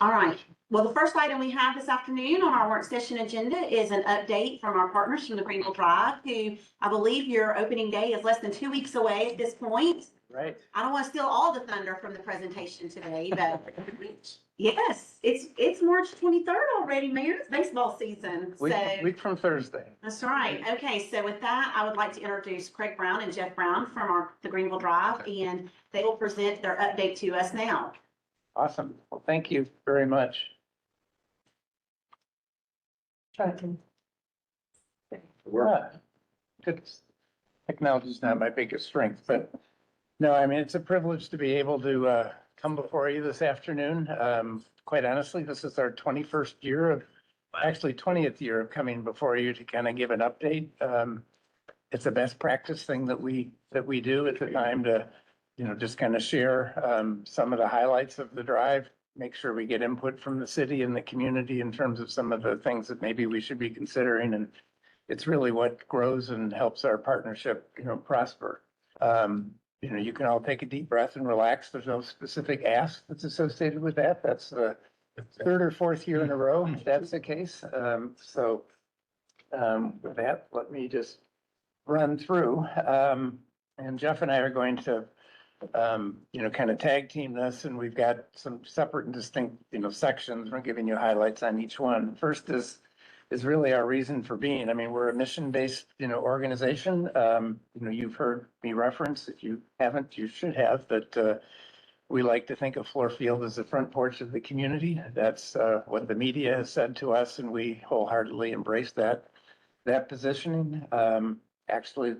All right. Well, the first item we have this afternoon on our work session agenda is an update from our partners from the Greenville Drive, who I believe your opening day is less than 2 weeks away at this point. Right. I don't want to steal all the thunder from the presentation today, but yes, it's March 23rd already, Mayor. It's baseball season. Week from Thursday. That's right. Okay, so with that, I would like to introduce Craig Brown and Jeff Brown from the Greenville Drive, and they will present their update to us now. Awesome. Well, thank you very much. Good. Technology is not my biggest strength, but no, I mean, it's a privilege to be able to come before you this afternoon. Quite honestly, this is our 21st year of, actually 20th year of coming before you to kind of give an update. It's a best practice thing that we do at the time to, just kind of share some of the highlights of the drive, make sure we get input from the city and the community in terms of some of the things that maybe we should be considering. And it's really what grows and helps our partnership, prosper. You can all take a deep breath and relax. There's no specific ask that's associated with that. That's the third or fourth year in a row that's the case. With that, let me just run through. And Jeff and I are going to kind of tag team this, and we've got some separate and distinct, sections. We're giving you highlights on each one. First is really our reason for being. I mean, we're a mission-based, organization. You've heard me reference, if you haven't, you should have, but we like to think of Fluor Field as the front porch of the community. That's what the media has said to us, and we wholeheartedly embrace that positioning. Actually,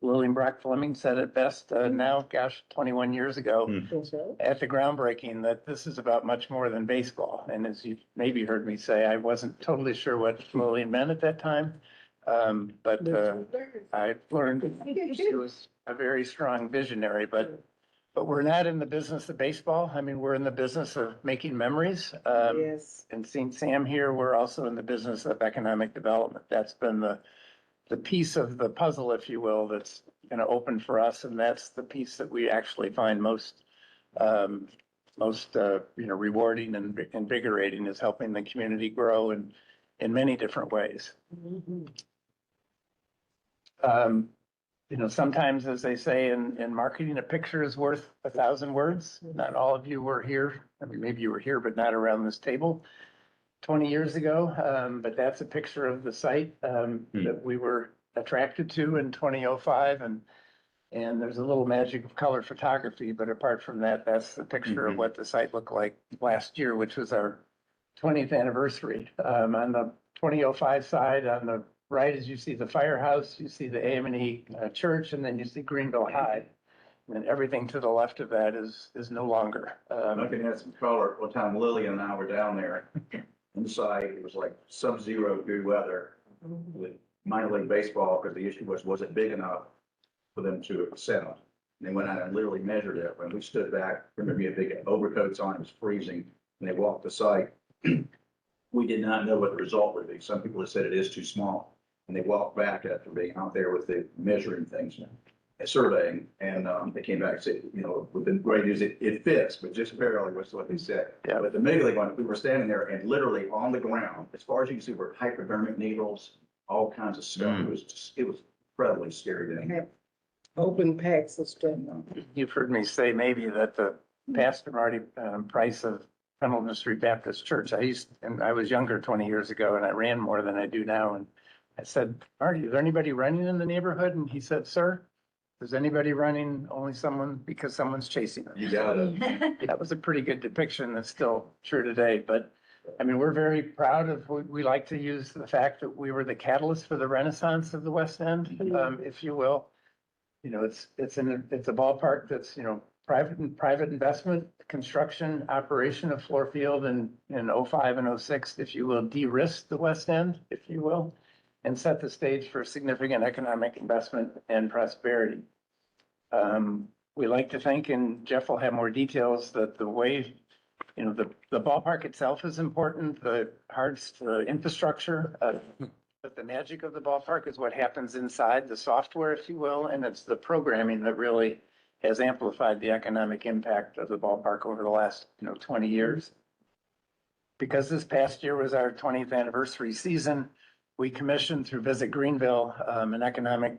Lillian Brock Fleming said it best now, 21 years ago at the groundbreaking, that this is about much more than baseball. And as you maybe heard me say, I wasn't totally sure what Lillian meant at that time. But I learned she was a very strong visionary, but we're not in the business of baseball. I mean, we're in the business of making memories. Yes. And seeing Sam here, we're also in the business of economic development. That's been the piece of the puzzle, if you will, that's going to open for us. And that's the piece that we actually find most rewarding and invigorating, is helping the community grow in many different ways. Sometimes, as they say in marketing, a picture is worth 1,000 words. Not all of you were here. I mean, maybe you were here, but not around this table 20 years ago. But that's a picture of the site that we were attracted to in 2005. And there's a little magic of color photography. But apart from that, that's the picture of what the site looked like last year, which was our 20th anniversary. On the 2005 side, on the right, as you see the firehouse, you see the AM&E church, and then you see Greenville High. And everything to the left of that is no longer. I can add some color. One time Lillian and I were down there. Inside, it was like sub-zero degree weather with minor league baseball, because the issue was it big enough for them to settle? And they went out and literally measured it. When we stood back, remember, we had big overcoats on, it was freezing, and they walked the site. We did not know what the result would be. Some people have said it is too small. And they walked back after being out there with the measuring things, surveying, and they came back and said, with the great news, it fits, but just barely, was what they said. Yeah. But the mega league one, we were standing there and literally on the ground, as far as you can see, were hypodermic needles, all kinds of stuff. It was incredibly scary then. Open packs of stuff. You've heard me say maybe that the Pastor Marty Price of Pendleton Street Baptist Church, I was younger 20 years ago, and I ran more than I do now. And I said, Marty, is there anybody running in the neighborhood? And he said, sir, is anybody running? Only someone, because someone's chasing them. You got it. That was a pretty good depiction. That's still true today. But I mean, we're very proud of, we like to use the fact that we were the catalyst for the renaissance of the West End, if you will. It's a ballpark that's, private investment, construction, operation of Fluor Field in 05 and 06, if you will, de-risk the West End, if you will, and set the stage for significant economic investment and prosperity. We like to think, and Jeff will have more details, that the way, the ballpark itself is important, the infrastructure, but the magic of the ballpark is what happens inside the software, if you will, and it's the programming that really has amplified the economic impact of the ballpark over the last, 20 years. because this past year was our 20th anniversary season, we commissioned through Visit Greenville, an economic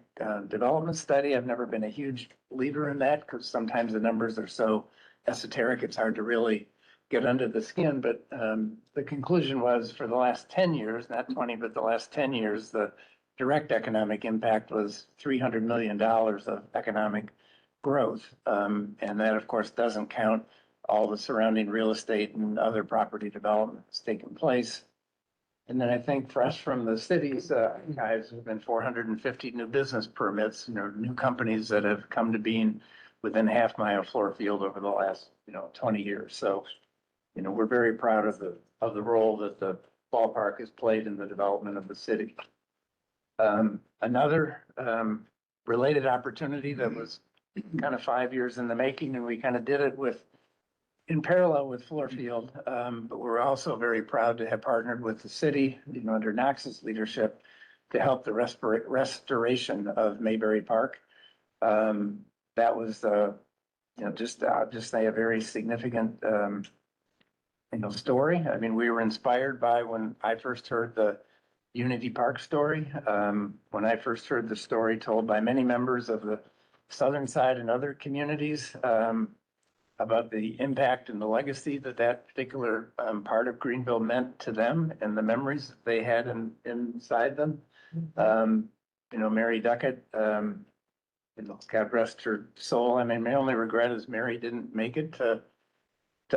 development study. I've never been a huge believer in that because sometimes the numbers are so esoteric, it's hard to really get under the skin. But the conclusion was for the last 10 years, not 20, but the last 10 years, the direct economic impact was $300 million of economic growth. And that, of course, doesn't count all the surrounding real estate and other property development that's taken place. And then I think fresh from the city's archives have been 450 new business permits, new companies that have come to being within a half-mile floor field over the last, 20 years. So, we're very proud of the role that the ballpark has played in the development of the city. Another related opportunity that was kind of 5 years in the making, and we kind of did it in parallel with Floorfield, but we're also very proud to have partnered with the city, under Knox's leadership, to help the restoration of Mayberry Park. That was, I'll just say a very significant, story. I mean, we were inspired by when I first heard the Unity Park story. When I first heard the story told by many members of the southern side and other communities, about the impact and the legacy that particular part of Greenville meant to them and the memories that they had inside them. Mary Duckett, God rest her soul. I mean, my only regret is Mary didn't make it to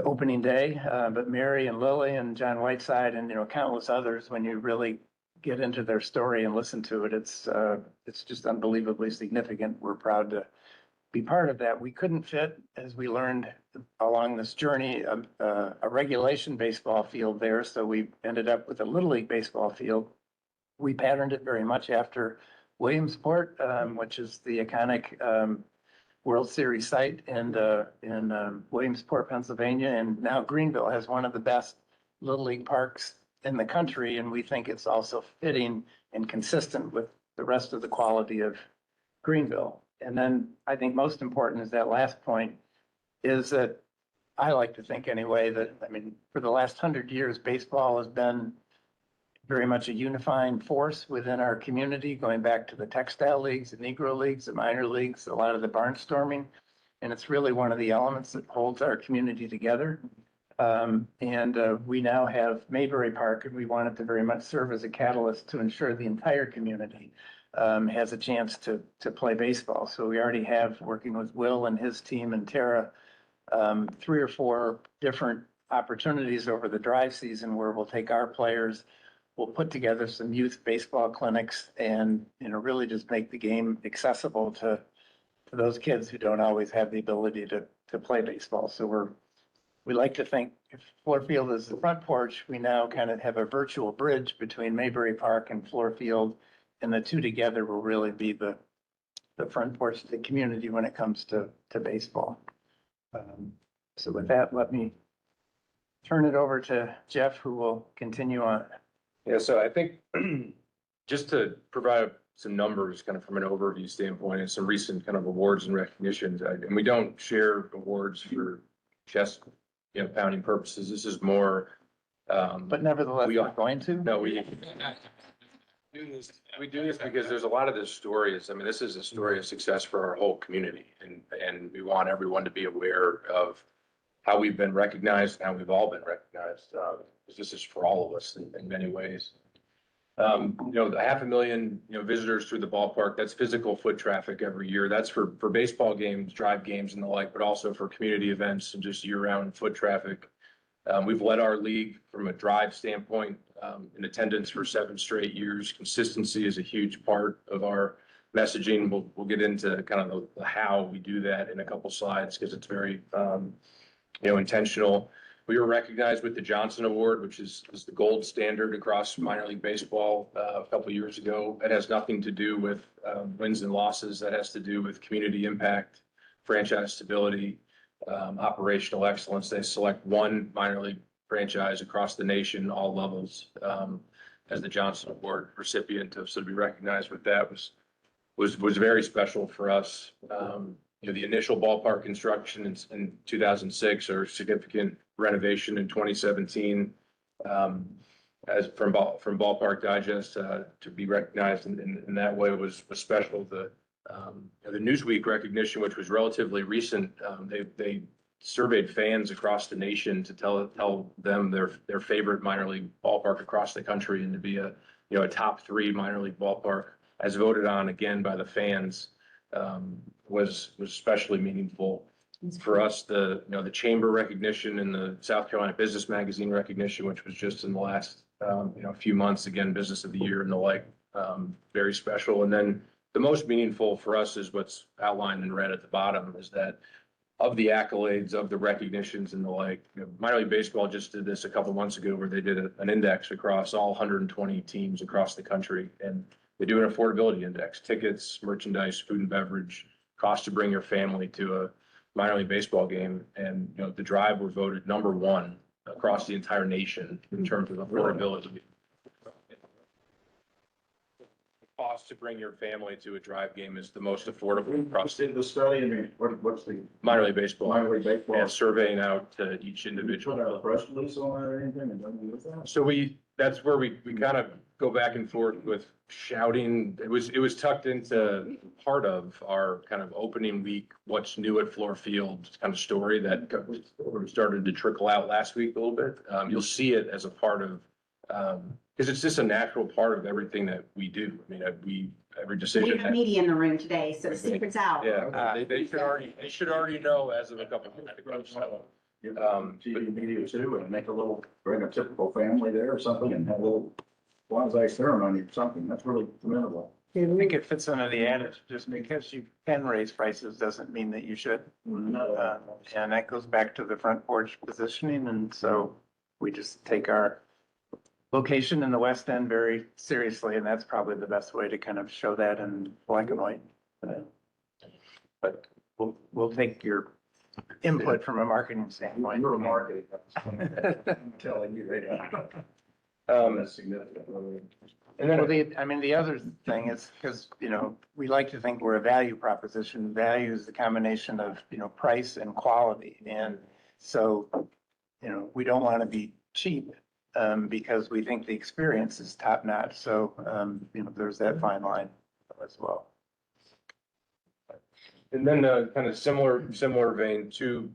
opening day, but Mary and Lily and John Whiteside and, countless others, when you really get into their story and listen to it, it's just unbelievably significant. We're proud to be part of that. We couldn't fit, as we learned along this journey, a regulation baseball field there. So we ended up with a Little League baseball field. We patterned it very much after Williamsport, which is the iconic World Series site in Williamsport, Pennsylvania. And now Greenville has one of the best Little League parks in the country. And we think it's also fitting and consistent with the rest of the quality of Greenville. And then I think most important is that last point is that I like to think anyway that, for the last 100 years, baseball has been very much a unifying force within our community, going back to the textile leagues, the Negro leagues, the minor leagues, a lot of the barnstorming. And it's really one of the elements that holds our community together. We now have Mayberry Park, and we want it to very much serve as a catalyst to ensure the entire community has a chance to play baseball. So we already have, working with Will and his team and Tara, 3 or 4 different opportunities over the dry season where we'll take our players, we'll put together some youth baseball clinics and, really just make the game accessible to those kids who don't always have the ability to play baseball. So we like to think if Floorfield is the front porch, we now kind of have a virtual bridge between Mayberry Park and Floorfield. And the two together will really be the front porch of the community when it comes to baseball. So with that, let me turn it over to Jeff, who will continue on. Yeah, so I think just to provide some numbers kind of from an overview standpoint and some recent kind of awards and recognitions, and we don't share awards for chest, pounding purposes. This is more. But nevertheless, we are going to. No, we do this because there's a lot of the stories. this is a story of success for our whole community, and we want everyone to be aware of how we've been recognized and how we've all been recognized. Because this is for all of us in many ways. The 500,000, visitors through the ballpark, that's physical foot traffic every year. That's for baseball games, drive games and the like, but also for community events and just year-round foot traffic. We've led our league from a drive standpoint in attendance for 7 straight years. Consistency is a huge part of our messaging. We'll get into kind of the how we do that in a couple slides because it's very intentional. We were recognized with the Johnson Award, which is the gold standard across minor league baseball a couple of years ago. It has nothing to do with wins and losses. That has to do with community impact, franchise stability, operational excellence. They select one minor league franchise across the nation, all levels, as the Johnson Award recipient. So to be recognized with that was very special for us. The initial ballpark construction in 2006 or significant renovation in 2017. as from Ballpark Digest, to be recognized in that way was special. The Newsweek recognition, which was relatively recent, they surveyed fans across the nation to tell them their favorite minor league ballpark across the country, and to be a top 3 minor league ballpark as voted on again by the fans, was especially meaningful for us. The chamber recognition and the South Carolina Business Magazine recognition, which was just in the last few months, again, Business of the Year and the like, very special. And then the most meaningful for us is what's outlined in red at the bottom, is that of the accolades, of the recognitions and the like, minor league baseball just did this a couple months ago, where they did an index across all 120 teams across the country, and they do an affordability index: tickets, merchandise, food and beverage, cost to bring your family to a minor league baseball game. And the Drive were voted #1 across the entire nation in terms of affordability. Cost to bring your family to a Drive game is the most affordable across Did the study, I mean, what's the minor league baseball. minor league baseball? Yeah, surveying out to each Put out a individual. press release on that or anything, and don't do that? So that's where we kind of go back and forth with shouting. It was tucked into part of our kind of opening week, what's new at Fluor Field kind of story that started to trickle out last week a little bit. You'll see it as a part of, because it's just a natural part of everything that we do. I mean, every We decision. have media in the room today, so the secret's out. Yeah, they should already know as of a couple of minutes ago. So, Give TV media too, and bring a typical family there or something, and have a little quasi ceremony or something. That's really commendable. I think it fits under the adage, just because you can raise prices doesn't mean that you should. And that goes back to the front porch positioning, and so we just take our location in the West End very seriously, and that's probably the best way to kind of show that in black and white. But we'll take your input from a marketing standpoint. You're a marketing. I'm telling you right now. That's significant. and then Well, the other thing is, because, we like to think we're a value proposition. Value is the combination of, price and quality. And so, we don't want to be cheap, because we think the experience is top notch. So, there's that fine line as well. And then kind of similar vein too,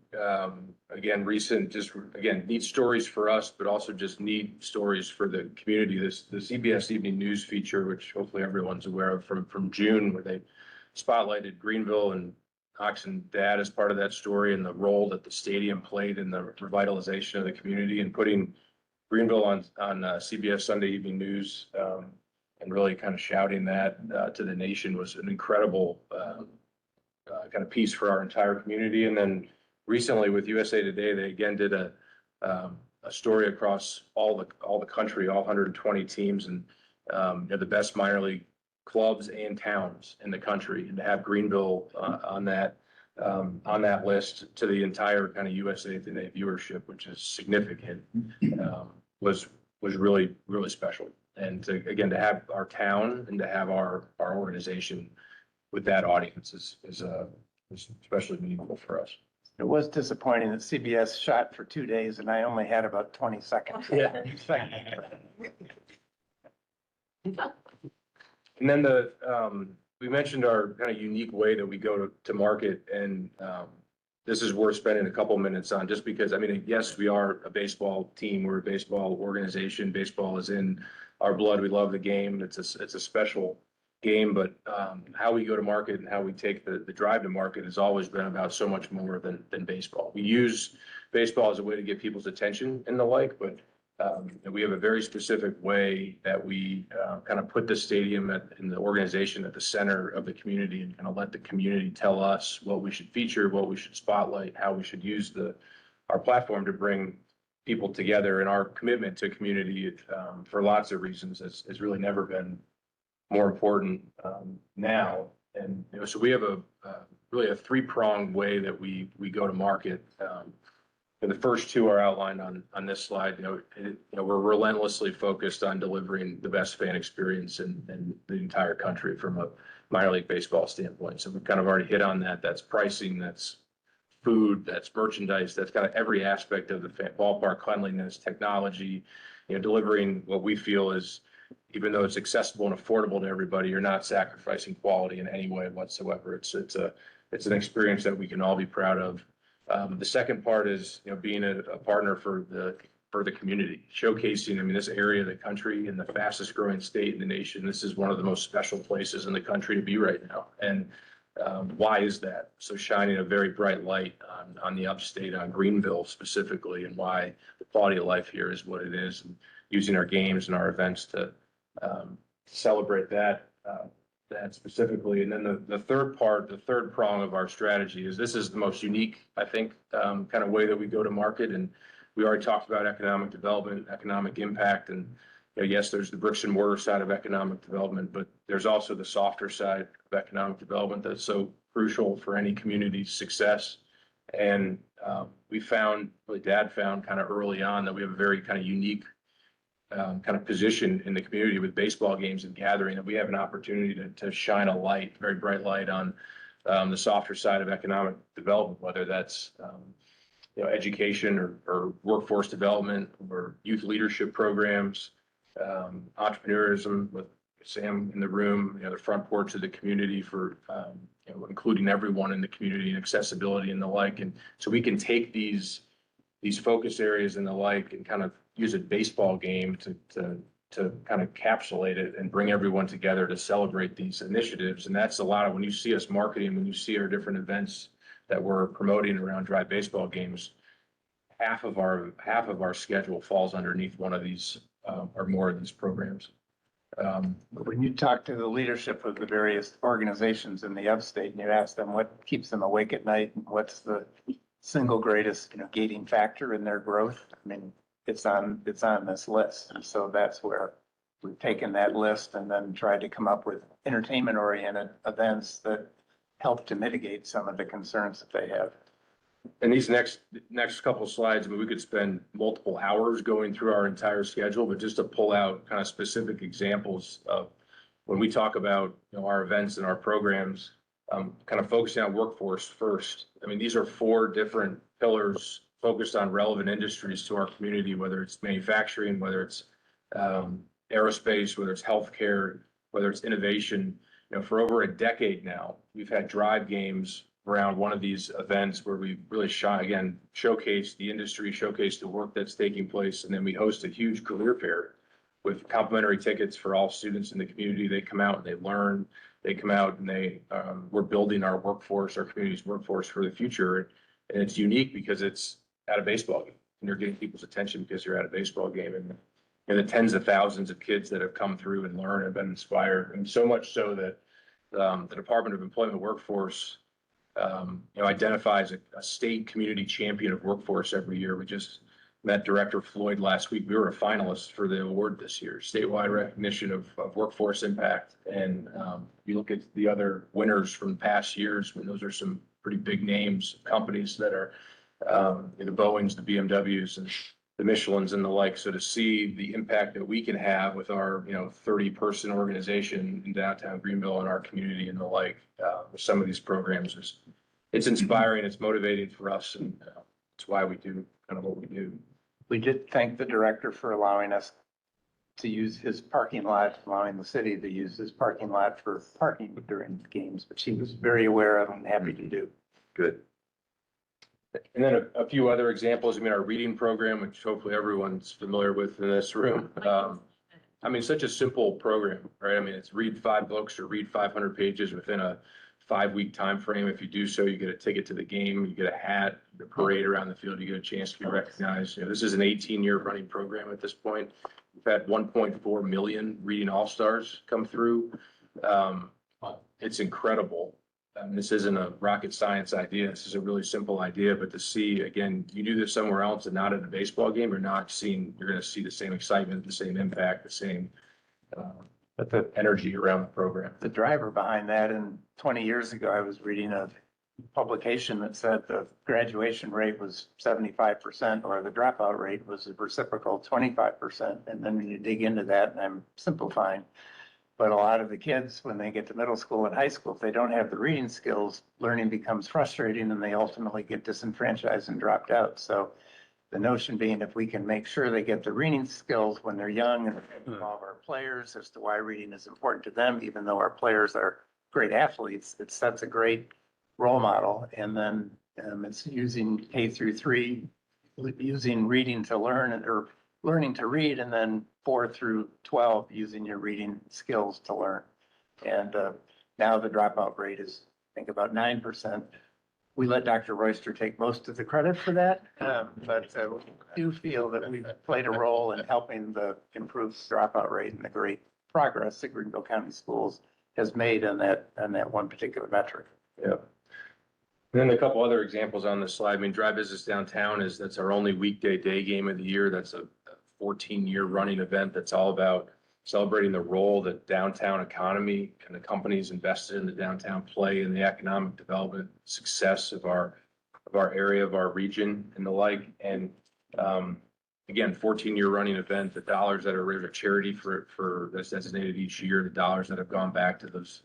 again, recent, just again, neat stories for us, but also just neat stories for the community. The CBS Evening News feature, which hopefully everyone's aware of, from June, where they spotlighted Greenville and Oxen-Dad as part of that story, and the role that the stadium played in the revitalization of the community, and putting Greenville on CBS Sunday Evening News, and really kind of shouting that to the nation was an incredible kind of piece for our entire community. And then recently with USA Today, they again did a story across all the country, all 120 teams, and the best minor league clubs and towns in the country, and to have Greenville on that list to the entire kind of USA Today viewership, which is significant, was really, really special. And to have our town and to have our organization with that audience is especially meaningful for us. It was disappointing that CBS shot for 2 days and I only had about 20 seconds. Yeah. And then we mentioned our kind of unique way that we go to market, and this is worth spending a couple minutes on, just because, yes, we are a baseball team, we're a baseball organization, baseball is in our blood, we love the game, it's a special game, but how we go to market and how we take the drive to market has always been about so much more than baseball. We use baseball as a way to get people's attention and the like, but we have a very specific way that we kind of put the stadium and the organization at the center of the community, and kind of let the community tell us what we should feature, what we should spotlight, how we should use our platform to bring people together. And our commitment to community, for lots of reasons, has really never been more important now. And so we have really a 3-pronged way that we go to market. And the first 2 are outlined on this slide. We're relentlessly focused on delivering the best fan experience in the entire country from a minor league baseball standpoint. So we've kind of already hit on that. That's pricing, that's food, that's merchandise, that's kind of every aspect of the ballpark, cleanliness, technology, delivering what we feel is, even though it's accessible and affordable to everybody, you're not sacrificing quality in any way whatsoever. It's an experience that we can all be proud of. The second part is, being a partner for the community, showcasing, I mean, this area of the country and the fastest growing state in the nation, this is one of the most special places in the country to be right now. And why is that? So shining a very bright light on the upstate, on Greenville specifically, and why the quality of life here is what it is, and using our games and our events to celebrate that specifically. And then the third prong of our strategy is, this is the most unique, I think, kind of way that we go to market. And we already talked about economic development, economic impact, and yes, there's the bricks and mortar side of economic development, but there's also the softer side of economic development that's so crucial for any community's success. And we found, really Dad found kind of early on, that we have a very kind of unique kind of position in the community with baseball games and gathering, that we have an opportunity to shine a light, very bright light on the softer side of economic development, whether that's education or workforce development or youth leadership programs, entrepreneurism with Sam in the room, the front porch of the community for, including everyone in the community, and accessibility and the like. And so we can take these focus areas and the like, and kind of use a baseball game to kind of encapsulate it and bring everyone together to celebrate these initiatives. And that's a lot of, when you see us marketing, when you see our different events that we're promoting around Drive baseball games, half of our schedule falls underneath one of these or more of these programs. When you talk to the leadership of the various organizations in the upstate and you ask them what keeps them awake at night and what's the single greatest, gating factor in their growth, I mean, it's on this list. And so that's where we've taken that list and then tried to come up with entertainment oriented events that help to mitigate some of the concerns that they have. And these next couple of slides, I mean, we could spend multiple hours going through our entire schedule, but just to pull out kind of specific examples of when we talk about, our events and our programs, kind of focusing on workforce first. I mean, these are 4 different pillars focused on relevant industries to our community, whether it's manufacturing, whether it's aerospace, whether it's healthcare, whether it's innovation. For over a decade now, we've had drive games around one of these events where we really showcase the industry, showcase the work that's taking place. And then we host a huge career fair with complimentary tickets for all students in the community. They come out and they learn, they come out and we're building our workforce, our community's workforce for the future. And it's unique because it's at a baseball game and you're getting people's attention because you're at a baseball game. And the tens of thousands of kids that have come through and learned and been inspired. And so much so that the Department of Employment Workforce identifies a state community champion of workforce every year. We just met Director Floyd last week. We were a finalist for the award this year, statewide recognition of workforce impact. And you look at the other winners from past years, I mean, those are some pretty big names, companies that are the Boeings, the BMWs, and the Michelins and the like. So to see the impact that we can have with our 30-person organization in downtown Greenville and our community and the like, with some of these programs, it's inspiring, it's motivating for us, and it's why we do kind of what we do. We did thank the director for allowing us to use his parking lot, allowing the city to use his parking lot for parking during games, which he was very aware of and happy to do. Good. And then a few other examples. I mean, our reading program, which hopefully everyone's familiar with in this room. I mean, such a simple program, right? I mean, it's read 5 books or read 500 pages within a 5-week time frame. If you do so, you get a ticket to the game, you get a hat, the parade around the field, you get a chance to be recognized. This is an 18-year running program at this point. We've had 1.4 million reading all-stars come through. It's incredible. This isn't a rocket science idea. This is a really simple idea, but to see, again, you do this somewhere else and not at a baseball game, you're going to see the same excitement, the same impact, the same energy around the program. The driver behind that, and 20 years ago, I was reading a publication that said the graduation rate was 75% or the dropout rate was a reciprocal 25%. And then when you dig into that, and I'm simplifying, But a lot of the kids, when they get to middle school and high school, if they don't have the reading skills, learning becomes frustrating and they ultimately get disenfranchised and dropped out. So the notion being if we can make sure they get the reading skills when they're young and involve our players as to why reading is important to them, even though our players are great athletes, it sets a great role model. And then it's using K-3, using reading to learn or learning to read, and then 4 through 12 using your reading skills to learn. And now the dropout rate is, I think, about 9%. We let Dr. Royster take most of the credit for that, but we do feel that we've played a role in helping the improved dropout rate and the great progress that Greenville County Schools has made on that one particular metric. Yeah. And then a couple other examples on this slide. I mean, Drive Business Downtown that's our only weekday day game of the year. That's a 14-year running event that's all about celebrating the role that downtown economy and the companies invested in the downtown play in the economic development success of our area, of our region and the like. And again, 14-year running event, the dollars that are raised for charity for that's designated each year, the dollars that have gone back to those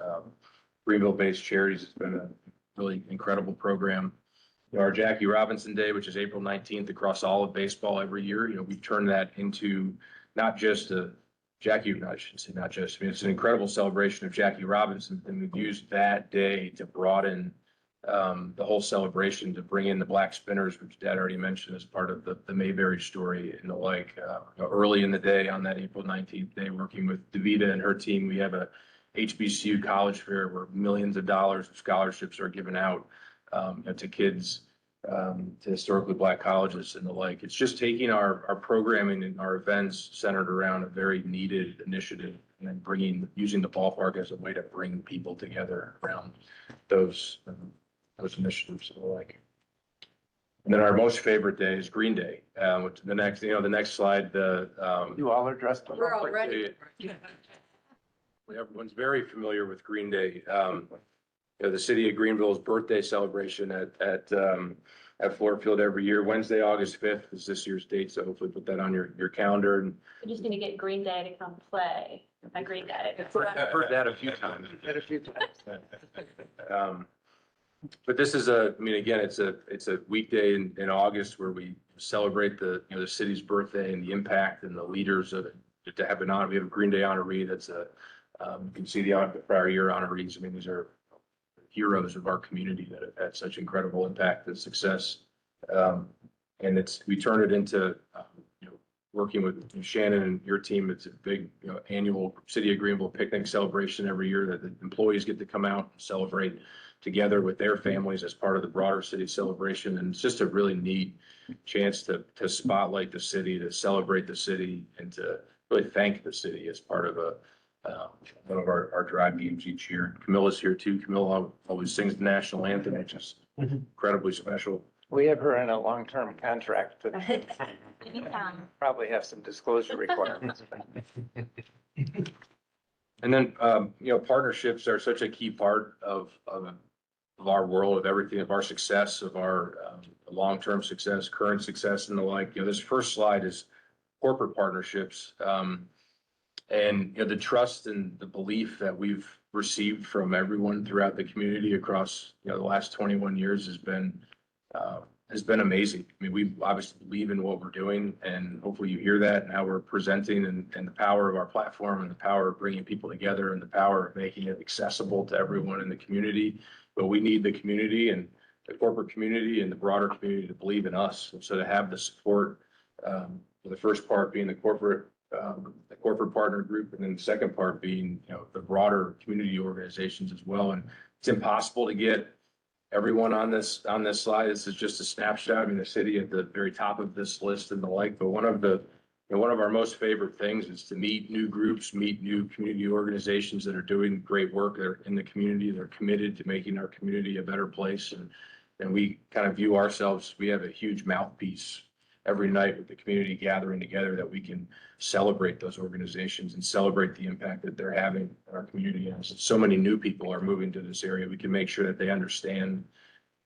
Greenville-based charities has been a really incredible program. You know, our Jackie Robinson Day, which is April 19th across all of baseball every year, you know, we've turned that into not just I shouldn't say not just, I mean, it's an incredible celebration of Jackie Robinson, and we've used that day to broaden the whole celebration to bring in the Black Spinners, which Dad already mentioned as part of the Mayberry story and the like. You know, early in the day on that April 19th day, working with Davita and her team, we have a HBCU college fair where millions of dollars of scholarships are given out to kids, to historically Black colleges and the like. It's just taking our programming and our events centered around a very needed initiative and then using the ballpark as a way to bring people together around those initiatives and the like. And then our most favorite day is Green Day, which the next slide, You all are dressed up. We're all ready. everyone's very familiar with Green Day. You know, the city of Greenville's birthday celebration at Ford Field every year. Wednesday, August 5th is this year's date, so hopefully put that on your calendar. And We just need to get Green Day to come play at Green Day. I've heard that a few times. Had a few times. But this is again, it's a weekday in August where we celebrate the city's birthday and the impact and the leaders of it. To have an honor, we have a Green Day honoree. That's you can see the prior year honorees. I mean, these are heroes of our community that have had such incredible impact and success. And we turn it into, working with Shannon and your team. It's a big, annual City of Greenville picnic celebration every year that the employees get to come out and celebrate together with their families as part of the broader city celebration. And it's just a really neat chance to spotlight the city, to celebrate the city, and to really thank the city as part of one of our drive games each year. Camilla's here too. Camilla always sings the national anthem, which is incredibly special. We have her in a long-term contract that Anytime. probably have some disclosure requirements. And then, partnerships are such a key part of our world, of everything, of our success, of our long-term success, current success, and the like. This first slide is corporate partnerships. And the trust and the belief that we've received from everyone throughout the community across the last 21 years has been amazing. I mean, we obviously believe in what we're doing, and hopefully you hear that and how we're presenting, and the power of our platform, and the power of bringing people together, and the power of making it accessible to everyone in the community. But we need the community and the corporate community and the broader community to believe in us. And so to have the support, the first part being the corporate partner group, and then the second part being, the broader community organizations as well. And it's impossible to get everyone on this slide. This is just a snapshot. I mean, the city at the very top of this list and the like, but one of our most favorite things is to meet new groups, meet new community organizations that are doing great work. They're in the community. They're committed to making our community a better place. And we kind of view ourselves, we have a huge mouthpiece every night with the community gathering together, that we can celebrate those organizations and celebrate the impact that they're having in our community. And since so many new people are moving to this area, we can make sure that they understand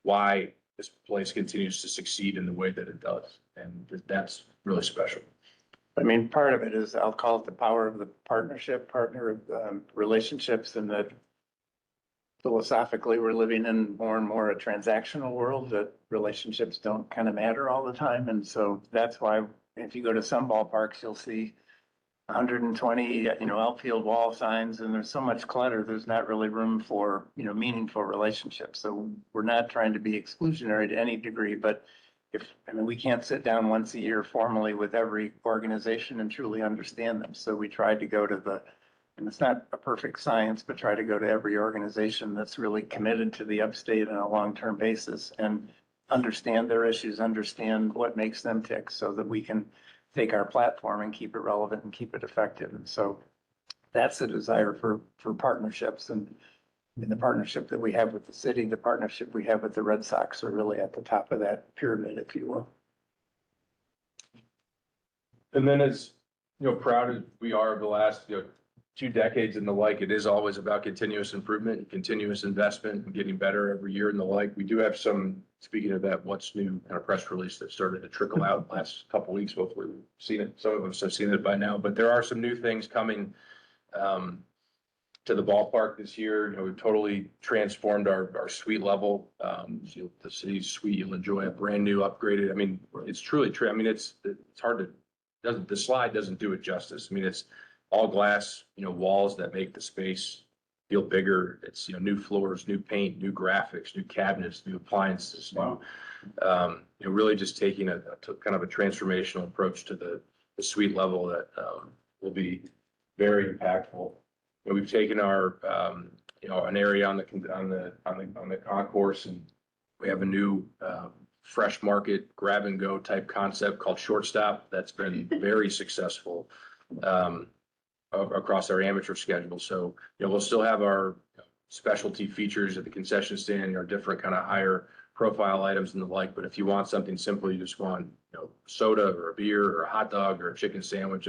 why this place continues to succeed in the way that it does. And that's really special. I mean, part of it is, I'll call it the power of the partnership, relationships, and that philosophically, we're living in more and more a transactional world, that relationships don't kind of matter all the time. And so that's why if you go to some ballparks, you'll see 120, outfield wall signs, and there's so much clutter, there's not really room for, meaningful relationships. So we're not trying to be exclusionary to any degree, but we can't sit down once a year formally with every organization and truly understand them. So we tried to go to and it's not a perfect science, but try to go to every organization that's really committed to the upstate on a long-term basis and understand their issues, understand what makes them tick, so that we can take our platform and keep it relevant and keep it effective. And so that's the desire for partnerships, and the partnership that we have with the city, the partnership we have with the Red Sox are really at the top of that pyramid, if you will. And then as, proud as we are of the last, 2 decades and the like, it is always about continuous improvement and continuous investment and getting better every year and the like. We do have some, speaking of that, what's new kind of press release that started to trickle out last couple of weeks. Hopefully we've seen it. Some of us have seen it by now, but there are some new things coming to the ballpark this year. We've totally transformed our suite level. The city's suite, you'll enjoy a brand new upgraded. I mean, it's truly true. I mean, it's hard to, the slide doesn't do it justice. I mean, it's all glass, walls that make the space feel bigger. It's, new floors, new paint, new graphics, new cabinets, new appliances, really just taking a kind of a transformational approach to the suite level that will be very impactful. We've taken our, an area on the concourse, and we have a new fresh market grab and go type concept called Shortstop that's been very successful across our amateur schedule. So, we'll still have our specialty features at the concession stand, our different kind of higher profile items and the like. But if you want something simple, you just want, soda or a beer or a hot dog or a chicken sandwich,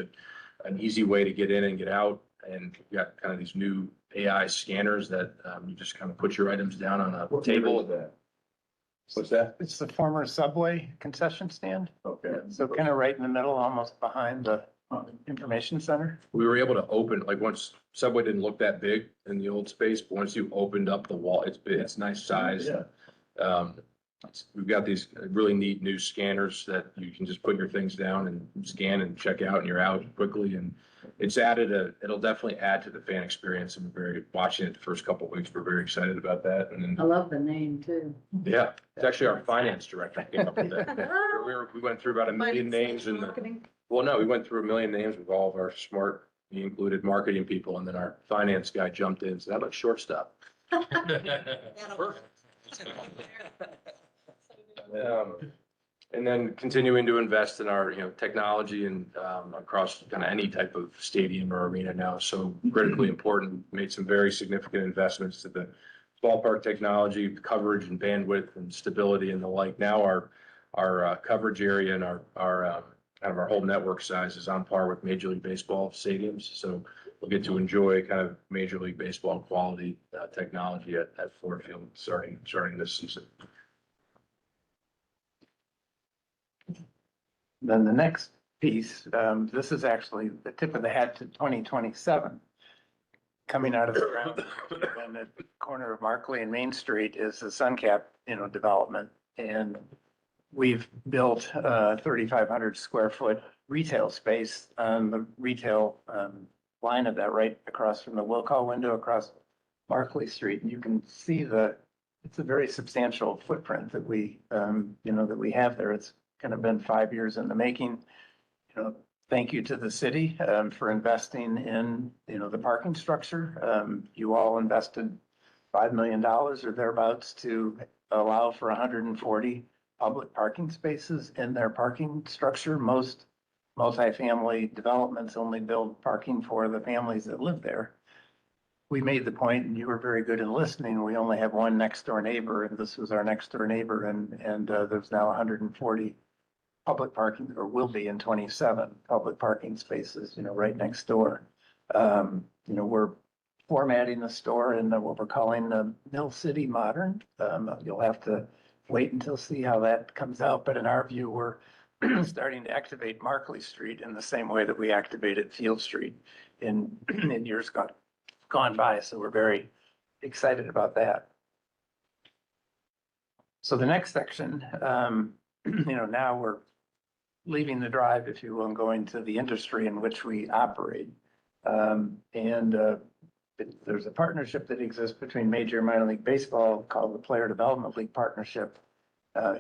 an easy way to get in and get out. And we've got kind of these new AI scanners that you just kind of put your items down on a table. What's that? It's the former Subway concession stand. Okay. So kind of right in the middle, almost behind the information center. We were able to open, like, once Subway didn't look that big in the old space, but once you opened up the wall, it's big, it's nice size. Yeah. We've got these really neat new scanners that you can just put your things down and scan and check out, and you're out quickly. And it'll definitely add to the fan experience. And watching it the first couple of weeks, we're very excited about that. And I then, love the name too. yeah, it's actually our finance director came up with that. We went through about 1 million names we went through 1 million names with all of our smart, included marketing people. And then our finance guy jumped in and said, how about Shortstop? And then continuing to invest in our, technology and across kind of any type of stadium or arena now. So critically important, made some very significant investments to the ballpark technology, coverage and bandwidth and stability and the like. Now our coverage area and our kind of our whole network size is on par with Major League Baseball stadiums. So we'll get to enjoy kind of Major League Baseball quality technology at Ford Field starting this season. Then the next piece, this is actually the tip of the hat to 2027. Coming out of the ground on the corner of Markley and Main Street is the SunCap, development. And we've built a 3,500 square foot retail space on the retail line of that, right across from the will call window across Markley Street. And you can see it's a very substantial footprint that we have there. It's kind of been 5 years in the making. Thank you to the city for investing in, the parking structure. You all invested $5 million or thereabouts to allow for 140 public parking spaces in their parking structure. Most multifamily developments only build parking for the families that live there. We made the point, and you were very good in listening, we only have one next door neighbor, and this was our next door neighbor, and there's now 140 public parking, or will be in 27 public parking spaces, right next door. We're formatting the store in what we're calling the Mill City Modern. You'll have to wait until see how that comes out, but in our view, we're starting to activate Markley Street in the same way that we activated Field Street in, in years gone by. So we're very excited about that. So the next section, now we're leaving the drive, if you will, and going to the industry in which we operate. There's a partnership that exists between Major and Minor League Baseball called the Player Development League Partnership.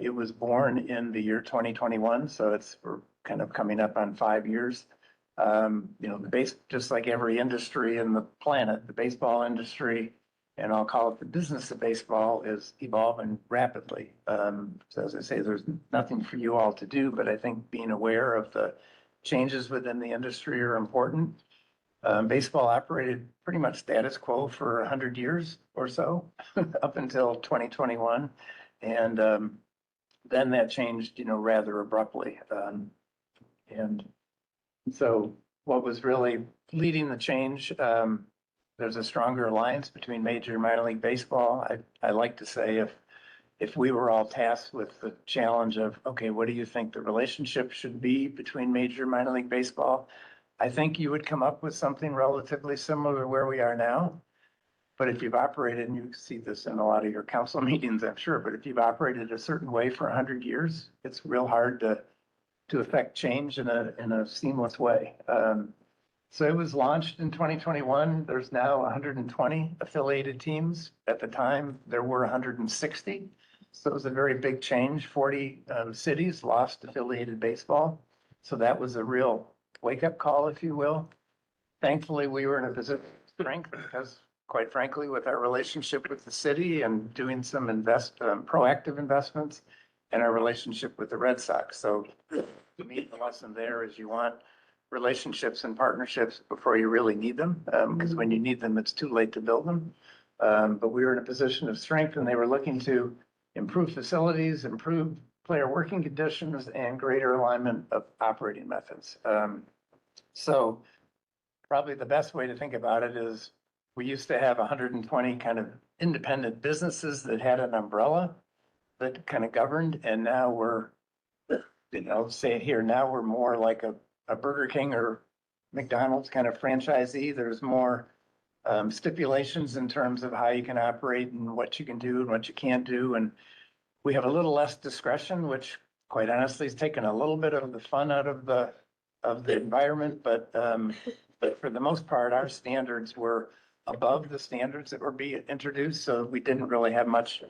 It was born in the year 2021, so we're kind of coming up on 5 years. Just like every industry in the planet, the baseball industry, and I'll call it the business of baseball, is evolving rapidly. So as I say, there's nothing for you all to do, but I think being aware of the changes within the industry are important. Baseball operated pretty much status quo for 100 years or so, up until 2021. And then that changed, rather abruptly. And so what was really leading the change, there's a stronger alliance between Major and Minor League Baseball. I like to say if we were all tasked with the challenge of, okay, what do you think the relationship should be between Major and Minor League Baseball? I think you would come up with something relatively similar to where we are now. But if you've operated, and you see this in a lot of your council meetings, I'm sure, but if you've operated a certain way for 100 years, it's real hard to affect change in a seamless way. So it was launched in 2021. There's now 120 affiliated teams. At the time, there were 160. So it was a very big change. 40 cities lost affiliated baseball. So that was a real wake-up call, if you will. Thankfully, we were in a position of strength because, quite frankly, with our relationship with the city and doing some proactive investments and our relationship with the Red Sox. So to me, the lesson there is you want relationships and partnerships before you really need them, because when you need them, it's too late to build them. But we were in a position of strength, and they were looking to improve facilities, improve player working conditions, and greater alignment of operating methods. So probably the best way to think about it is we used to have 120 kind of independent businesses that had an umbrella that kind of governed, and now we're, say it here, now we're more like a Burger King or McDonald's kind of franchisee. There's more stipulations in terms of how you can operate and what you can do and what you can't do. And we have a little less discretion, which quite honestly has taken a little bit of the fun out of the environment. But for the most part, our standards were above the standards that were being introduced. So we didn't really have much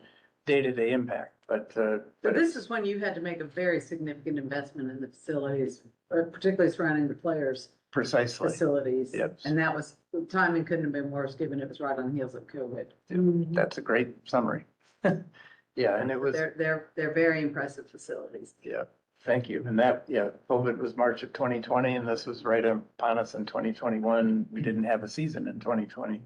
day-to-day impact. But So this is when you had to make a very significant investment in the facilities, particularly surrounding the players' precisely. facilities. Yep. And that was, timing couldn't have been worse, given it was right on the heels of COVID. That's a great summary. Yeah, and it was. They're very impressive facilities. Yeah, thank you. And that, COVID was March of 2020, and this was right upon us in 2021. We didn't have a season in 2020.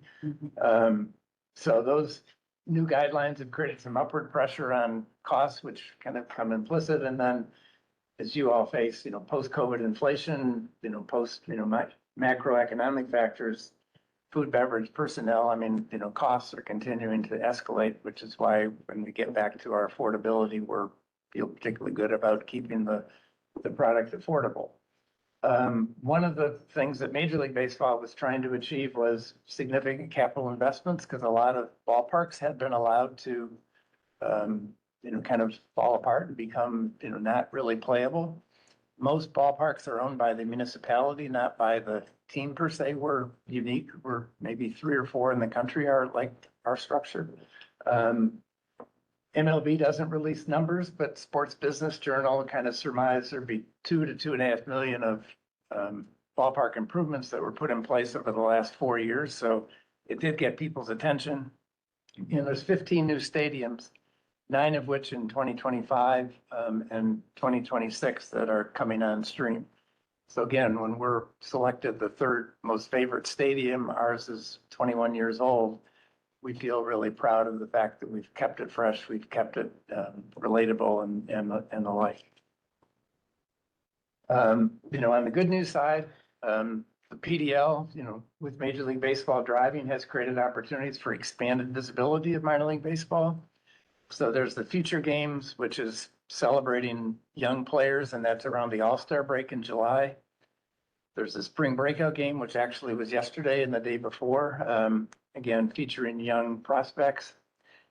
So those new guidelines have created some upward pressure on costs, which kind of come implicit. And then as you all face, post-COVID inflation, macroeconomic factors, food, beverage, personnel, costs are continuing to escalate, which is why when we get back to our affordability, feel particularly good about keeping the product affordable. One of the things that Major League Baseball was trying to achieve was significant capital investments, because a lot of ballparks had been allowed to, kind of fall apart and become, not really playable. Most ballparks are owned by the municipality, not by the team per se. We're unique. We're maybe 3 or 4 in the country are like our structure. MLB doesn't release numbers, but Sports Business Journal kind of surmised there'd be 2 to 2.5 million of ballpark improvements that were put in place over the last 4 years. So it did get people's attention. There's 15 new stadiums, 9 of which in 2025 and 2026 that are coming on stream. So again, when we're selected the 3rd most favorite stadium, ours is 21 years old. We feel really proud of the fact that we've kept it fresh, we've kept it relatable and the like. On the good news side, the PDL, with Major League Baseball driving, has created opportunities for expanded visibility of minor league baseball. So there's the Future Games, which is celebrating young players, and that's around the All-Star break in July. There's a spring breakout game, which actually was yesterday and the day before, again, featuring young prospects.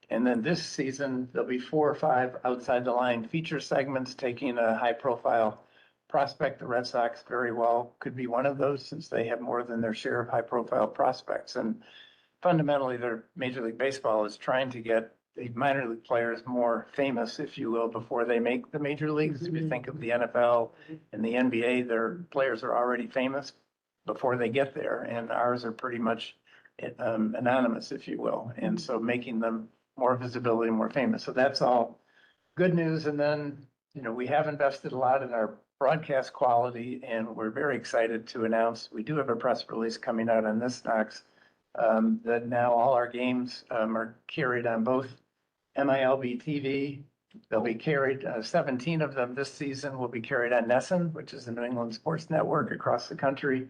And then this season, there'll be 4 or 5 outside the line feature segments taking a high profile prospect. The Red Sox very well could be one of those since they have more than their share of high profile prospects. And fundamentally, their Major League Baseball is trying to get the minor league players more famous, if you will, before they make the major leagues. If you think of the NFL and the NBA, their players are already famous before they get there, and ours are pretty much anonymous, if you will. And so making them more visibility, more famous. So that's all good news. And then, we have invested a lot in our broadcast quality, and we're very excited to announce, we do have a press release coming out on this, Knox, that now all our games are carried on both MILB TV. They'll be carried, 17 of them this season will be carried on NESN, which is the New England Sports Network across the country.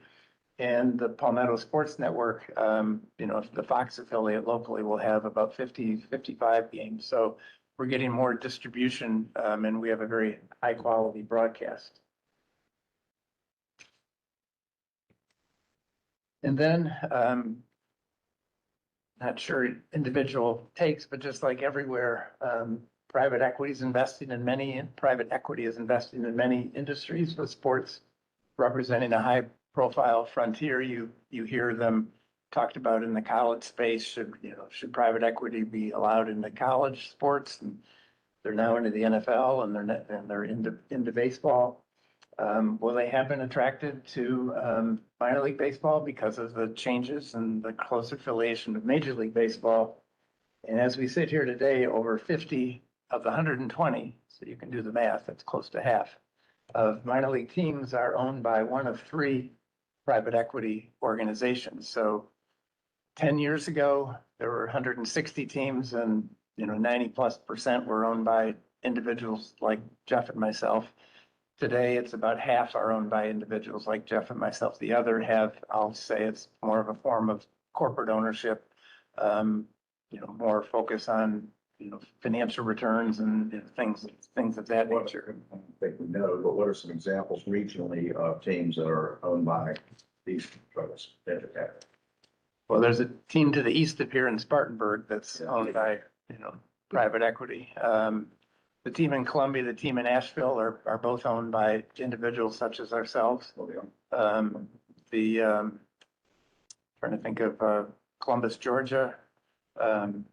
And the Palmetto Sports Network, the Fox affiliate locally will have about 50, 55 games. So we're getting more distribution, and we have a very high quality broadcast. And then, not sure individual takes, but just like everywhere, private equity is investing in private equity is investing in many industries, with sports representing a high profile frontier. You hear them talked about in the college space. Should private equity be allowed into college sports? And they're now into the NFL, and they're into baseball. Well, they have been attracted to minor league baseball because of the changes and the close affiliation with Major League Baseball. And as we sit here today, over 50 of the 120, so you can do the math, that's close to half, of minor league teams are owned by one of 3 private equity organizations. So 10 years ago, there were 160 teams, and 90+% were owned by individuals like Jeff and myself. Today, it's about half are owned by individuals like Jeff and myself. The other half, I'll say it's more of a form of corporate ownership, more focus on, financial returns and things of that nature. I don't think we know, but what are some examples regionally of teams that are owned by these trusts? Well, there's a team to the east of here in Spartanburg that's owned by, private equity. The team in Columbia, the team in Asheville are both owned by individuals such as ourselves. Trying to think of Columbus, Georgia. Well,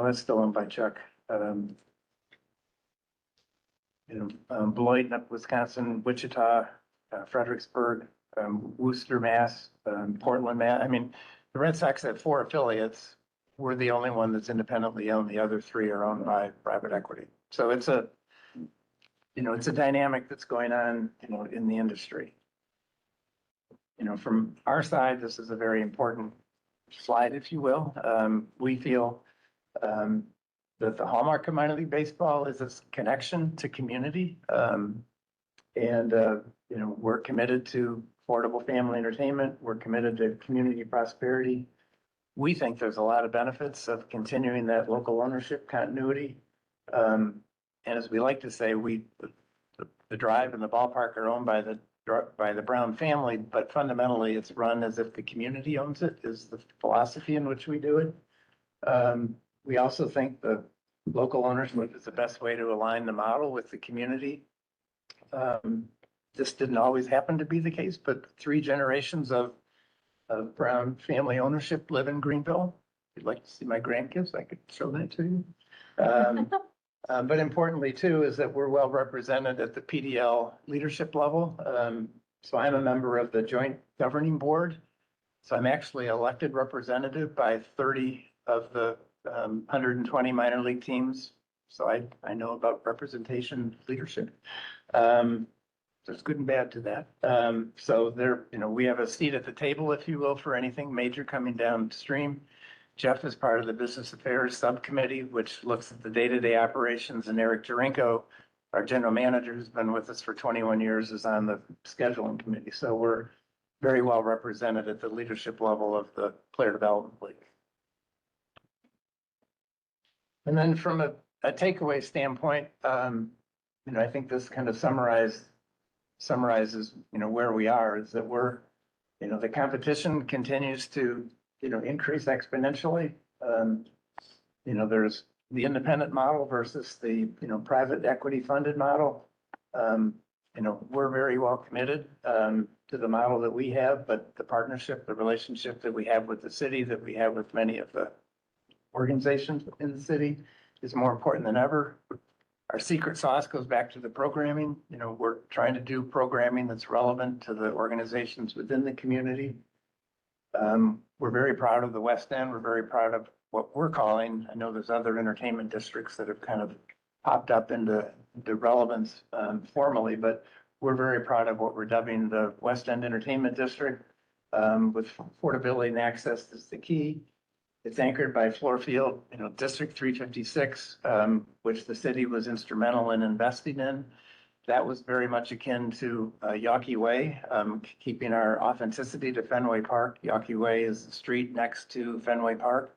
that's still owned by Chuck. Beloit, Wisconsin, Wichita, Fredericksburg, Worcester, Mass, Portland, Mass. I mean, the Red Sox have 4 affiliates. We're the only one that's independently owned. The other 3 are owned by private equity. So it's a dynamic that's going on, in the industry. From our side, this is a very important slide, if you will. We feel that the hallmark of minor league baseball is this connection to community. We're committed to affordable family entertainment. We're committed to community prosperity. We think there's a lot of benefits of continuing that local ownership continuity. And as we like to say, the drive and the ballpark are owned by the Brown family, but fundamentally it's run as if the community owns it, is the philosophy in which we do it. We also think the local ownership is the best way to align the model with the community. This didn't always happen to be the case, but 3 generations of Brown family ownership live in Greenville. If you'd like to see my grandkids, I could show that to you. But importantly too, is that we're well represented at the PDL leadership level. So I'm a member of the joint governing board. So I'm actually elected representative by 30 of the 120 minor league teams. So I know about representation leadership. There's good and bad to that. So we have a seat at the table, if you will, for anything major coming downstream. Jeff is part of the Business Affairs Subcommittee, which looks at the day-to-day operations, and Eric Jarenko, our general manager, who's been with us for 21 years, is on the scheduling committee. So we're very well represented at the leadership level of the Player Development League. And then from a a takeaway standpoint, I think this kind of summarizes, where we are is that we're, the competition continues to, increase exponentially. There's the independent model versus the, private equity funded model. We're very well committed, to the model that we have, but the partnership, the relationship that we have with the city, that we have with many of the organizations in the city is more important than ever. Our secret sauce goes back to the programming. We're trying to do programming that's relevant to the organizations within the community. We're very proud of the West End. We're very proud of what we're calling, I know there's other entertainment districts that have kind of popped up into relevance formally, but we're very proud of what we're dubbing the West End Entertainment District, with affordability and access is the key. It's anchored by Floorfield, District 356, which the city was instrumental in investing in. That was very much akin to Yawkey Way, keeping our authenticity to Fenway Park. Yawkey Way is the street next to Fenway Park.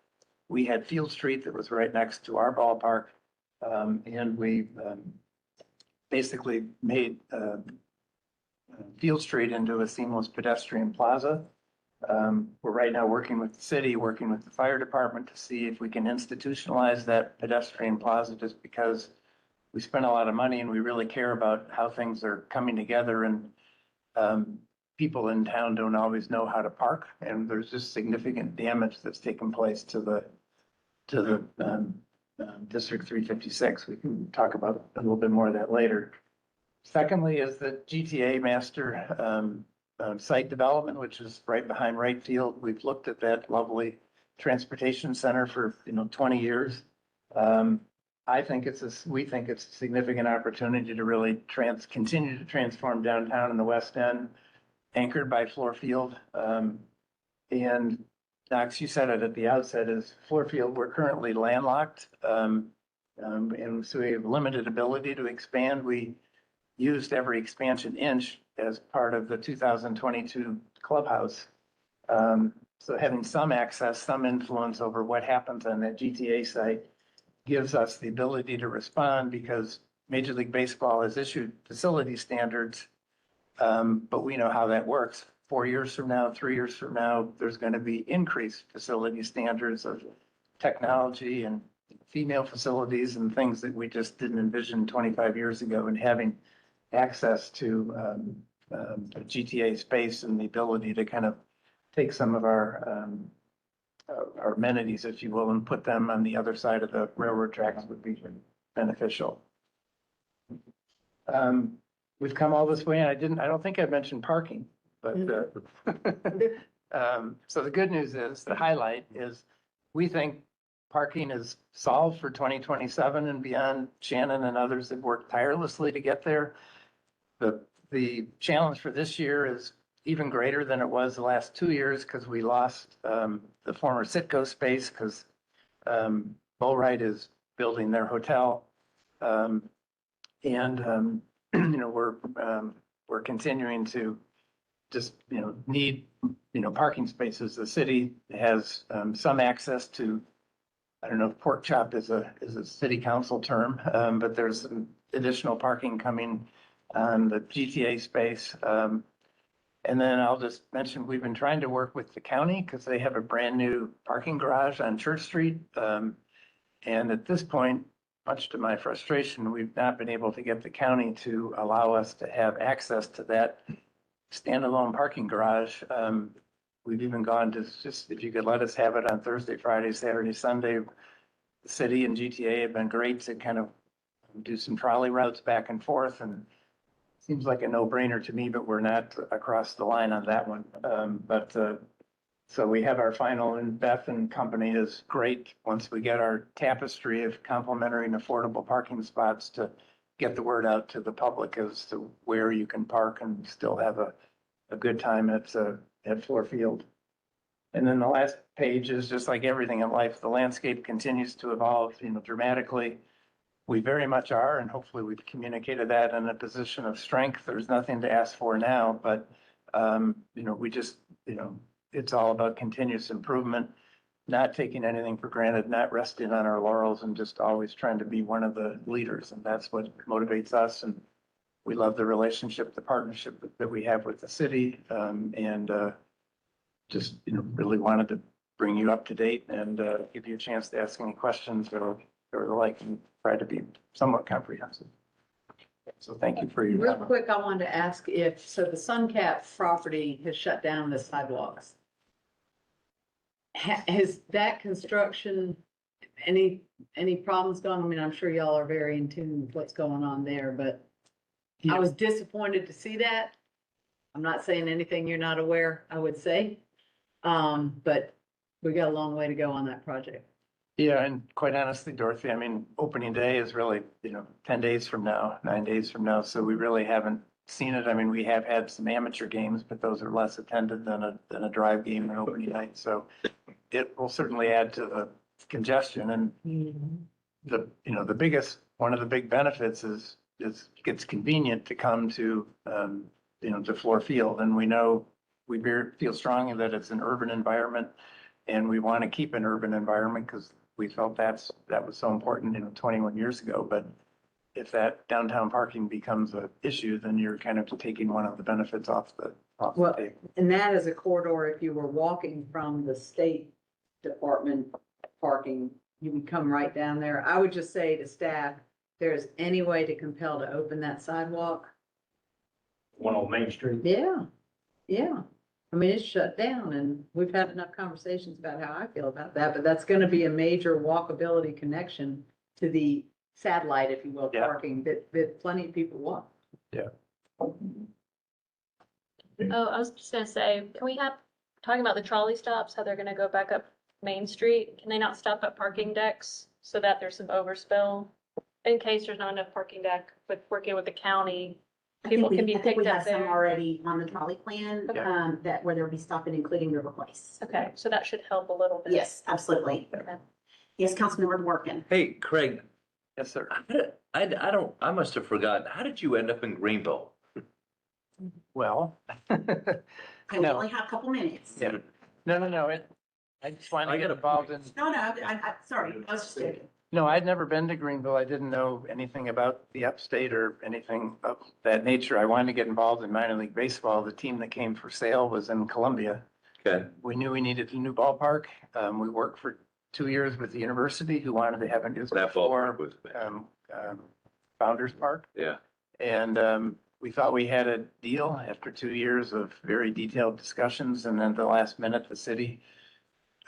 We had Field Street that was right next to our ballpark, and we basically made Field Street into a seamless pedestrian plaza. We're right now working with the city, working with the fire department to see if we can institutionalize that pedestrian plaza, just because we spend a lot of money and we really care about how things are coming together, and people in town don't always know how to park, and there's just significant damage that's taken place to the District 356. We can talk about a little bit more of that later. Secondly is the GTA master site development, which is right behind Wright Field. We've looked at that lovely transportation center for 20 years. We think it's a significant opportunity to really continue to transform downtown in the West End, anchored by Floorfield. And Knox, you said it at the outset, is Floorfield, we're currently landlocked. And so we have limited ability to expand. We used every expansion inch as part of the 2022 clubhouse. So having some access, some influence over what happens on that GTA site gives us the ability to respond, because Major League Baseball has issued facility standards. But we know how that works. 4 years from now, 3 years from now, there's going to be increased facility standards of technology and female facilities and things that we just didn't envision 25 years ago. And having access to GTA space and the ability to kind of take some of our amenities, if you will, and put them on the other side of the railroad tracks would be beneficial. We've come all this way, and I don't think I mentioned parking, but so the good news is, the highlight is, we think parking is solved for 2027 and beyond. Shannon and others have worked tirelessly to get there. The challenge for this year is even greater than it was the last 2 years, because we lost the former Citgo space, because Bullwright is building their hotel. We're continuing to just, need, parking spaces. The city has some access to, I don't know if pork chop is a city council term, but there's some additional parking coming on the GTA space. And then I'll just mention, we've been trying to work with the county, because they have a brand new parking garage on Church Street. And at this point, much to my frustration, we've not been able to get the county to allow us to have access to that standalone parking garage. We've even gone to just, if you could let us have it on Thursday, Friday, Saturday, Sunday. The city and GTA have been great to kind of do some trolley routes back and forth, and seems like a no-brainer to me, but we're not across the line on that one. So we have our final, and Beth and company is great once we get our tapestry of complimentary and affordable parking spots to get the word out to the public as to where you can park and still have a good time at Floorfield. And then the last page is just like everything in life, the landscape continues to evolve, dramatically. We very much are, and hopefully we've communicated that in a position of strength. There's nothing to ask for now, but, we just, it's all about continuous improvement. not taking anything for granted, not resting on our laurels and just always trying to be one of the leaders. And that's what motivates us. And we love the relationship, the partnership that we have with the city. Just, really wanted to bring you up to date and give you a chance to ask any questions or the like, and try to be somewhat comprehensive. So thank you for your Real time. quick, I wanted to ask if, so the Suncap property has shut down the sidewalks. Has that construction, any problems going? I mean, I'm sure y'all are very in tune with what's going on there, but I was disappointed to see that. I'm not saying anything you're not aware, I would say. But we got a long way to go on that project. Yeah, and quite honestly, Dorothy, I mean, opening day is really, 10 days from now, 9 days from now. So we really haven't seen it. I mean, we have had some amateur games, but those are less attended than a drive game and opening night. So it will certainly add to the congestion, and the biggest, one of the big benefits is it's convenient to come to, to Fluor Field. And we know, feel strongly that it's an urban environment, and we want to keep an urban environment because we felt that was so important, 21 years ago. But if that downtown parking becomes an issue, then you're kind of taking one of the benefits off the Well, table. and that is a corridor, if you were walking from the State Department parking, you would come right down there. I would just say to staff, there's any way to compel to open that sidewalk. One on Main Street. Yeah, yeah. I mean, it's shut down, and we've had enough conversations about how I feel about that, but that's gonna be a major walkability connection to the satellite, if you will, Yeah. parking that plenty of people walk. Oh, I was just gonna say, can we have, talking about the trolley stops, how they're gonna go back up Main Street? Can they not stop at parking decks so that there's some overspill? In case there's not enough parking deck, with working with the county, people can be I think we picked have up some there. already on the trolley plan, Yeah. that where they'll be stopping, including River Place. Okay, so that should help a little bit. Yes, absolutely. Okay. Yes, Councilmember Workin. Hey, Craig, Yes, sir. I must have forgotten. How did you end up in Greenville? Well. Okay, we No. only have a couple minutes. Yeah. No. I just want I to get got a involved in, No, sorry, I was just joking. no, I'd never been to Greenville. I didn't know anything about the upstate or anything of that nature. I wanted to get involved in minor league baseball. The team that came for sale was in Columbia. Okay, We knew we needed a new ballpark. We worked for 2 years with the university who wanted to have a new that ballpark was, Founders Park. yeah. And we thought we had a deal after 2 years of very detailed discussions. And then at the last minute, the city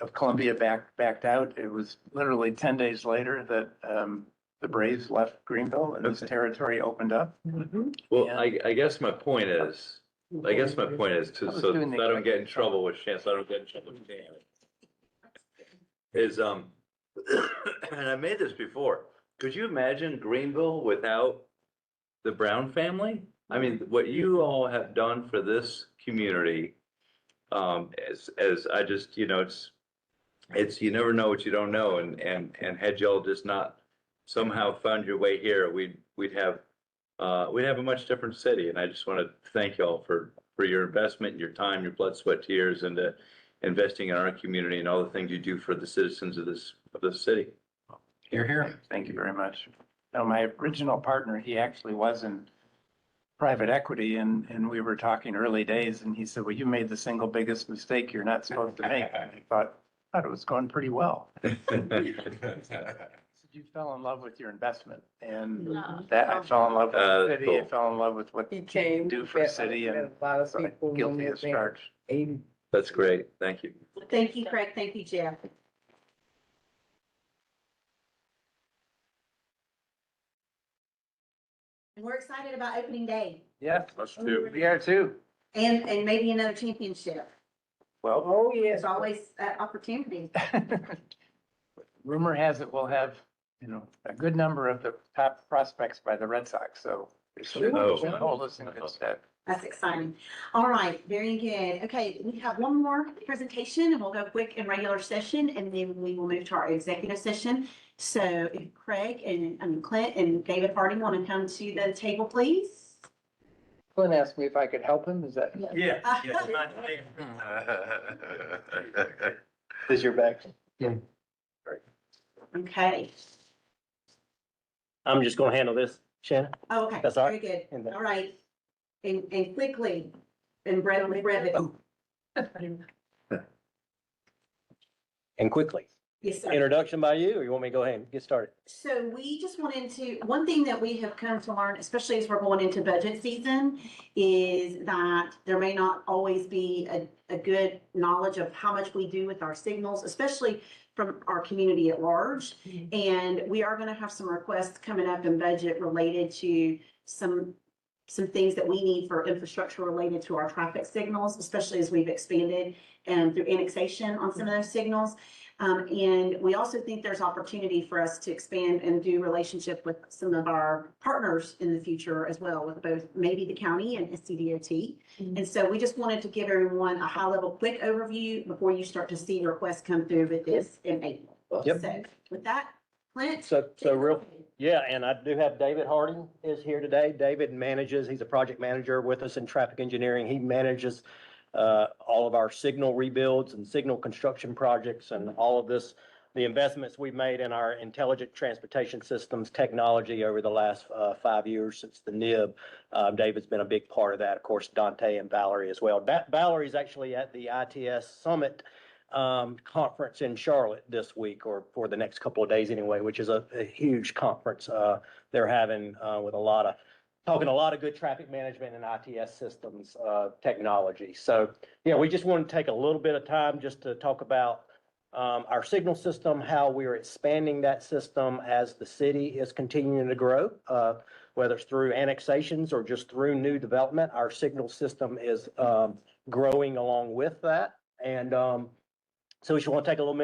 of Columbia backed out. It was literally 10 days later that the Braves left Greenville and this Okay. territory opened up. Well, Yeah. I guess my point is, to, I was so doing that the I don't get in correct trouble with Chance, I don't get in trouble with Dan. Is, and I made this before, could you imagine Greenville without the Brown family? I mean, what you all have done for this community, as I just, it's, you never know what you don't know, and had y'all just not somehow found your way here, we'd have a much different city, and I just want to thank y'all for your investment, your time, your blood, sweat, tears, and investing in our community and all the things you do for the citizens of this city. Here. Thank you very much. Now, my original partner, he actually was in private equity and we were talking early days and he said, well, you made the single biggest mistake you're not supposed to make. And I thought it was going pretty well. He said, you fell in love with your investment and that I fell in love with the city. I Cool. fell in love with what He you came. do for the city and A lot of so I'm people. guilty as charged. That's great, thank you. Thank you, Craig. Thank you, Jeff. And we're excited about opening day Yeah, Us too. we are too. and maybe another championship. Well, Oh, There's always opportunity. rumor has it we'll have, a good number of the top prospects by the Red Sox, so it should Oh. hold us in good stead. That's exciting. All right, very good. Okay, we have one more presentation and we'll go quick in regular session and then we will move to our executive session. So if Craig and Clint and David Harding want to come to the table, please. Clint asked me if I could help him, is that? Yeah. Is your back? Okay. I'm just gonna handle this, Shannon. Oh, okay. That's all Very right. good. And then- All right. And quickly, and brevity. Oh. And quickly, Yes, sir. introduction by you, or you want me to go ahead and get started? So we just wanted to, one thing that we have come to learn, especially as we're going into budget season, is that there may not always be a good knowledge of how much we do with our signals, especially from our community at large. And we are gonna have some requests coming up in budget related to some things that we need for infrastructure related to our traffic signals, especially as we've expanded and through annexation on some of those signals. And we also think there's opportunity for us to expand and do relationship with some of our partners in the future as well, with both maybe the county and SCDOT. And so we just wanted to give everyone a high level quick overview before you start to see requests come through with this in April. Yep. So with that, Clint. So take it real, away. yeah, and I do have David Harding is here today. David manages, he's a project manager with us in traffic engineering. He manages all of our signal rebuilds and signal construction projects and all of this, the investments we've made in our intelligent transportation systems technology over the last 5 years since the NIB. David's been a big part of that. Of course, Dante and Valerie as well. Valerie's actually at the ITS Summit conference in Charlotte this week, or for the next couple of days anyway, which is a huge conference they're having with talking a lot of good traffic management and ITS systems technology. So yeah, we just want to take a little bit of time just to talk about our signal system, how we're expanding that system as the city is continuing to grow, whether it's through annexations or just through new development. Our signal system is growing along with that. And so we just want to take a little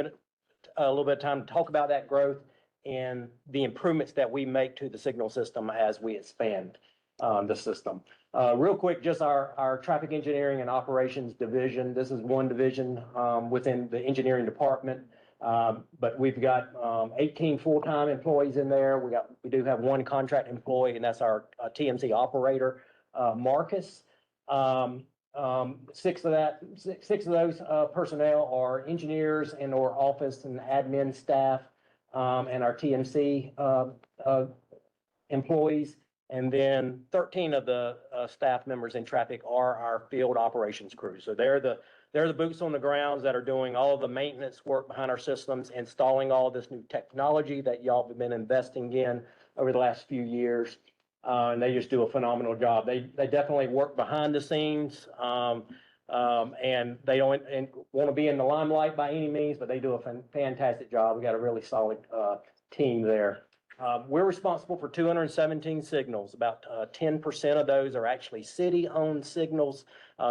bit of time to talk about that growth and the improvements that we make to the signal system as we expand the system. Real quick, just our traffic engineering and operations division. This is one division within the engineering department, but we've got 18 full-time employees in there. We do have one contract employee, and that's our TMC operator, Marcus. Six of those personnel are engineers and or office and admin staff, and our TMC employees. And then 13 of the staff members in traffic are our field operations crew. So they're the boots on the grounds that are doing all of the maintenance work behind our systems, installing all this new technology that y'all have been investing in over the last few years. And they just do a phenomenal job. They definitely work behind the scenes, and they don't want to be in the limelight by any means, but they do a fantastic job. We got a really solid team there. We're responsible for 217 signals. About 10% of those are actually city-owned signals.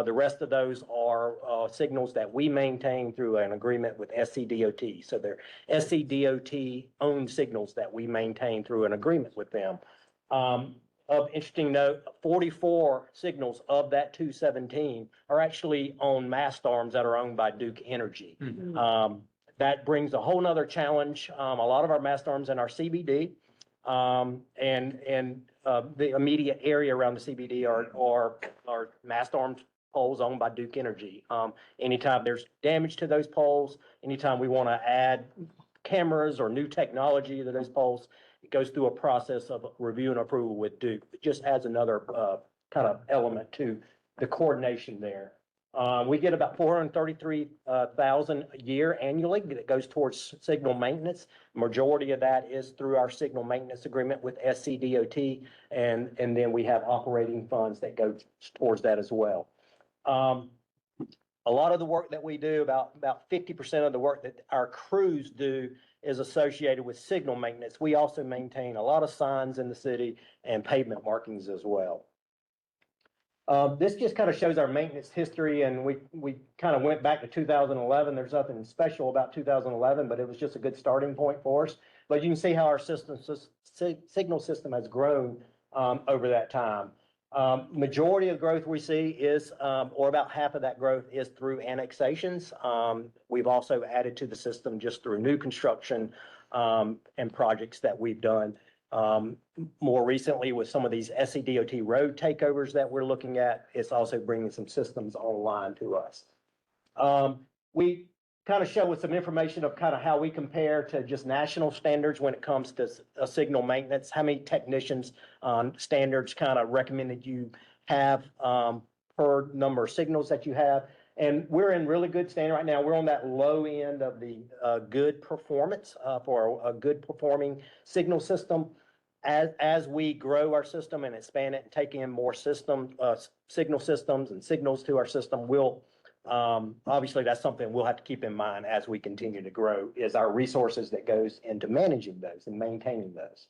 The rest of those are signals that we maintain through an agreement with SCDOT. So they're SCDOT-owned signals that we maintain through an agreement with them. Of interesting note, 44 signals of that 217 are actually on mast arms that are owned by Duke Energy. That brings a whole nother challenge. A lot of our mast arms in our CBD and the immediate area around the CBD are mast arms poles owned by Duke Energy. Anytime there's damage to those poles, anytime we want to add cameras or new technology to those poles, it goes through a process of review and approval with Duke. It just adds another kind of element to the coordination there. We get about 433,000 a year annually that goes towards signal maintenance. Majority of that is through our signal maintenance agreement with SCDOT, and then we have operating funds that go towards that as well. A lot of the work that we do, about 50% of the work that our crews do is associated with signal maintenance. We also maintain a lot of signs in the city and pavement markings as well. This just kind of shows our maintenance history, and we kind of went back to 2011. There's nothing special about 2011, but it was just a good starting point for us. But you can see how our signal system has grown over that time. Majority of growth we see is, or about half of that growth is through annexations. We've also added to the system just through new construction and projects that we've done. More recently with some of these SCDOT road takeovers that we're looking at, it's also bringing some systems online to us. We kind of show with some information of kind of how we compare to just national standards when it comes to signal maintenance, how many technicians on standards kind of recommended you have per number of signals that you have. And we're in really good standing right now. We're on that low end of the good performance for a good performing signal system. As we grow our system and expand it and take in more signal systems and signals to our system, we'll obviously that's something we'll have to keep in mind as we continue to grow, is our resources that goes into managing those and maintaining those.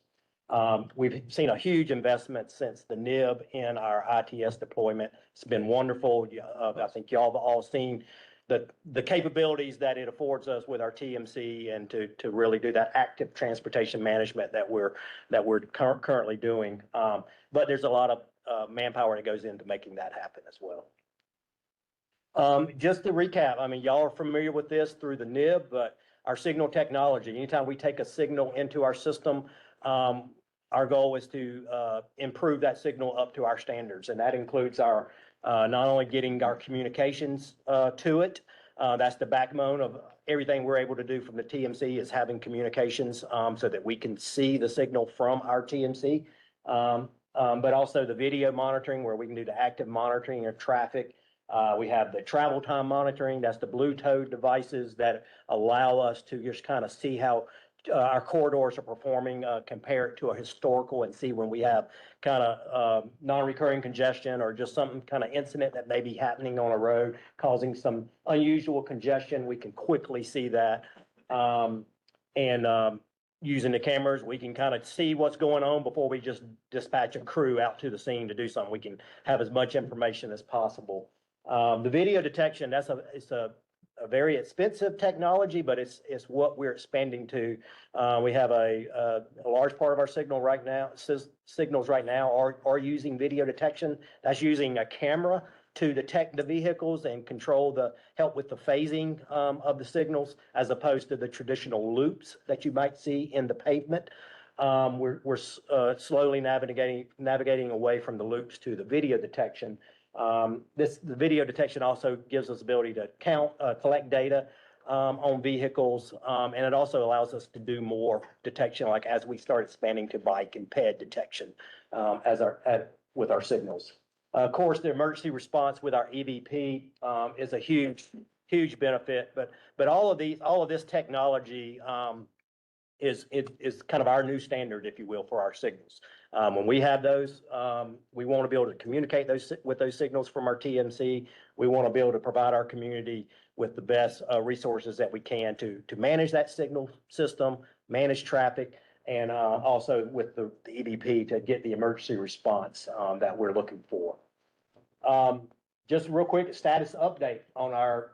We've seen a huge investment since the NIB in our ITS deployment. It's been wonderful. I think y'all have all seen the capabilities that it affords us with our TMC and to really do that active transportation management that we're currently doing. But there's a lot of manpower that goes into making that happen as well. Just to recap, I mean, y'all are familiar with this through the NIB, but our signal technology, anytime we take a signal into our system, our goal is to improve that signal up to our standards. And that includes our not only getting our communications to it, that's the backbone of everything we're able to do from the TMC, is having communications so that we can see the signal from our TMC. But also the video monitoring, where we can do the active monitoring of traffic. We have the travel time monitoring. That's the Bluetooth devices that allow us to just kind of see how our corridors are performing, compare it to a historical, and see when we have kind of non-recurring congestion or just some kind of incident that may be happening on a road causing some unusual congestion. We can quickly see that. Using the cameras, we can kind of see what's going on before we just dispatch a crew out to the scene to do something. We can have as much information as possible. The video detection, it's a very expensive technology, but it's what we're expanding to. We have a large part of our signals right now are using video detection. That's using a camera to detect the vehicles and help with the phasing of the signals, as opposed to the traditional loops that you might see in the pavement. We're slowly navigating away from the loops to the video detection. The video detection also gives us the ability to collect data on vehicles, and it also allows us to do more detection, like as we start expanding to bike and ped detection with our signals. Of course, the emergency response with our EVP is a huge benefit, but all of this technology is kind of our new standard, if you will, for our signals. When we have those, we want to be able to communicate with those signals from our TMC. We want to be able to provide our community with the best resources that we can to manage that signal system, manage traffic, and also with the EVP to get the emergency response that we're looking for. Just real quick, status update on our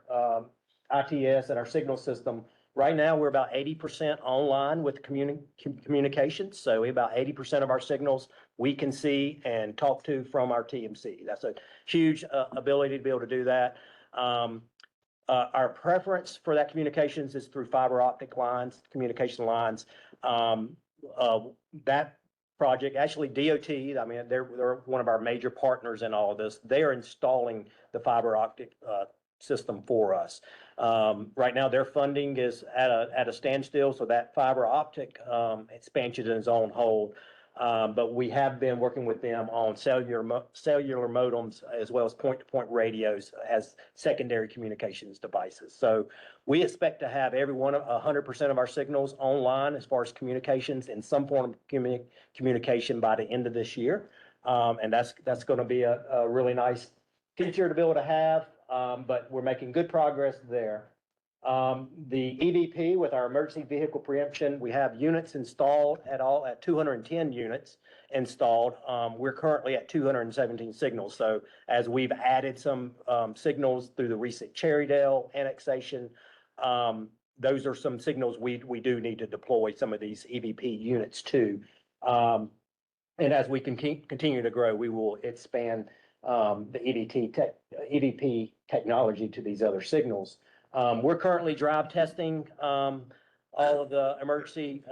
ITS and our signal system. Right now, we're about 80% online with communications. So about 80% of our signals we can see and talk to from our TMC. That's a huge ability to be able to do that. Our preference for that communications is through fiber optic lines, communication lines. That project, actually DOT, I mean, they're one of our major partners in all of this. They are installing the fiber optic system for us. Right now, their funding is at a standstill, so that fiber optic expansion is on hold. But we have been working with them on cellular modems, as well as point-to-point radios as secondary communications devices. So we expect to have 100% of our signals online as far as communications in some form of communication by the end of this year. And that's going to be a really nice feature to be able to have. But we're making good progress there. The EVP with our emergency vehicle preemption, we have units installed at 210 units installed. We're currently at 217 signals. So as we've added some signals through the recent Cherrydale annexation, those are some signals we do need to deploy some of these EVP units to. And as we continue to grow, we will expand the EVP technology to these other signals. We're currently drive testing all of the emergency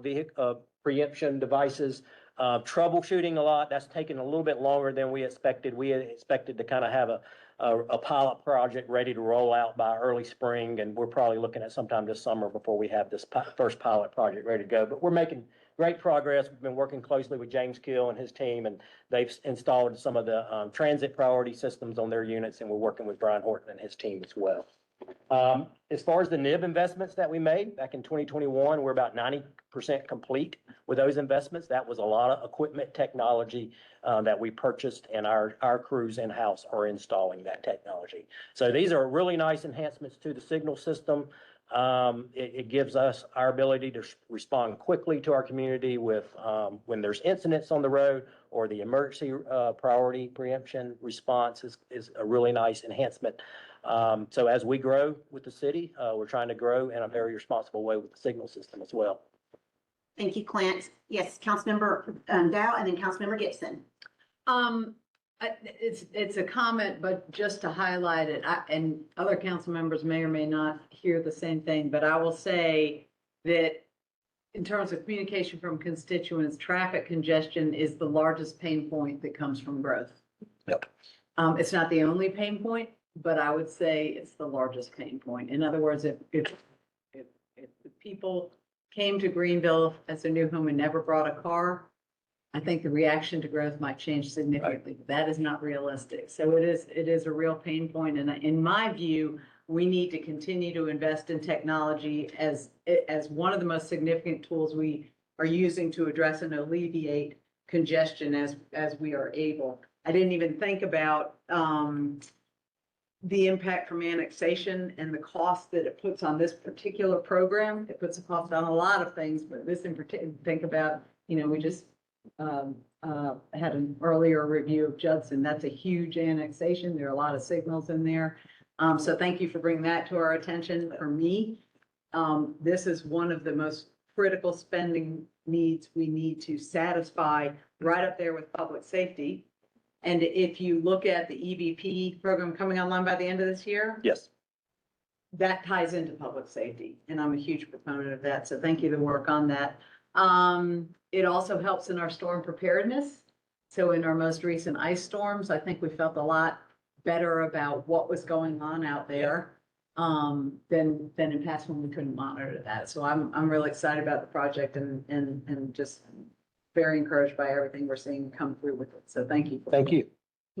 vehicle preemption devices Troubleshooting a lot, that's taken a little bit longer than we expected. We had expected to kind of have a pilot project ready to roll out by early spring, and we're probably looking at sometime this summer before we have this first pilot project ready to go. But we're making great progress. We've been working closely with James Kill and his team, and they've installed some of the transit priority systems on their units, and we're working with Brian Horton and his team as well. As far as the NIB investments that we made back in 2021, we're about 90% complete with those investments. That was a lot of equipment technology that we purchased, and our crews in-house are installing that technology. So these are really nice enhancements to the signal system. It gives us our ability to respond quickly to our community with when there's incidents on the road, or the emergency priority preemption response is a really nice enhancement. So as we grow with the city, we're trying to grow in a very responsible way with the signal system as well. Thank you, Clint. Yes, Councilmember Dow and then Councilmember Gibson. It's a comment, but just to highlight it, and other council members may or may not hear the same thing, but I will say that in terms of communication from constituents, traffic congestion is the largest pain point that comes from growth. Yep. It's not the only pain point, but I would say it's the largest pain point. In other words, if the people came to Greenville as a new home and never brought a car, I think the reaction to growth might change significantly. But that is not realistic. So it is a real pain point. And in my view, we need to continue to invest in technology as one of the most significant tools we are using to address and alleviate congestion as we are able. I didn't even think about the impact from annexation and the cost that it puts on this particular program. It puts a cost on a lot of things, but this in particular, think about, we just had an earlier review of Judson. That's a huge annexation. There are a lot of signals in there. So thank you for bringing that to our attention. For me, this is one of the most critical spending needs we need to satisfy, right up there with public safety. And if you look at the EVP program coming online by the end of this year, Yes. that ties into public safety, and I'm a huge proponent of that. So thank you for the work on that. It also helps in our storm preparedness. So in our most recent ice storms, I think we felt a lot better about what was going on out there than in past when we couldn't monitor that. So I'm really excited about the project and just very encouraged by everything we're seeing come through with it. So thank you. Thank you.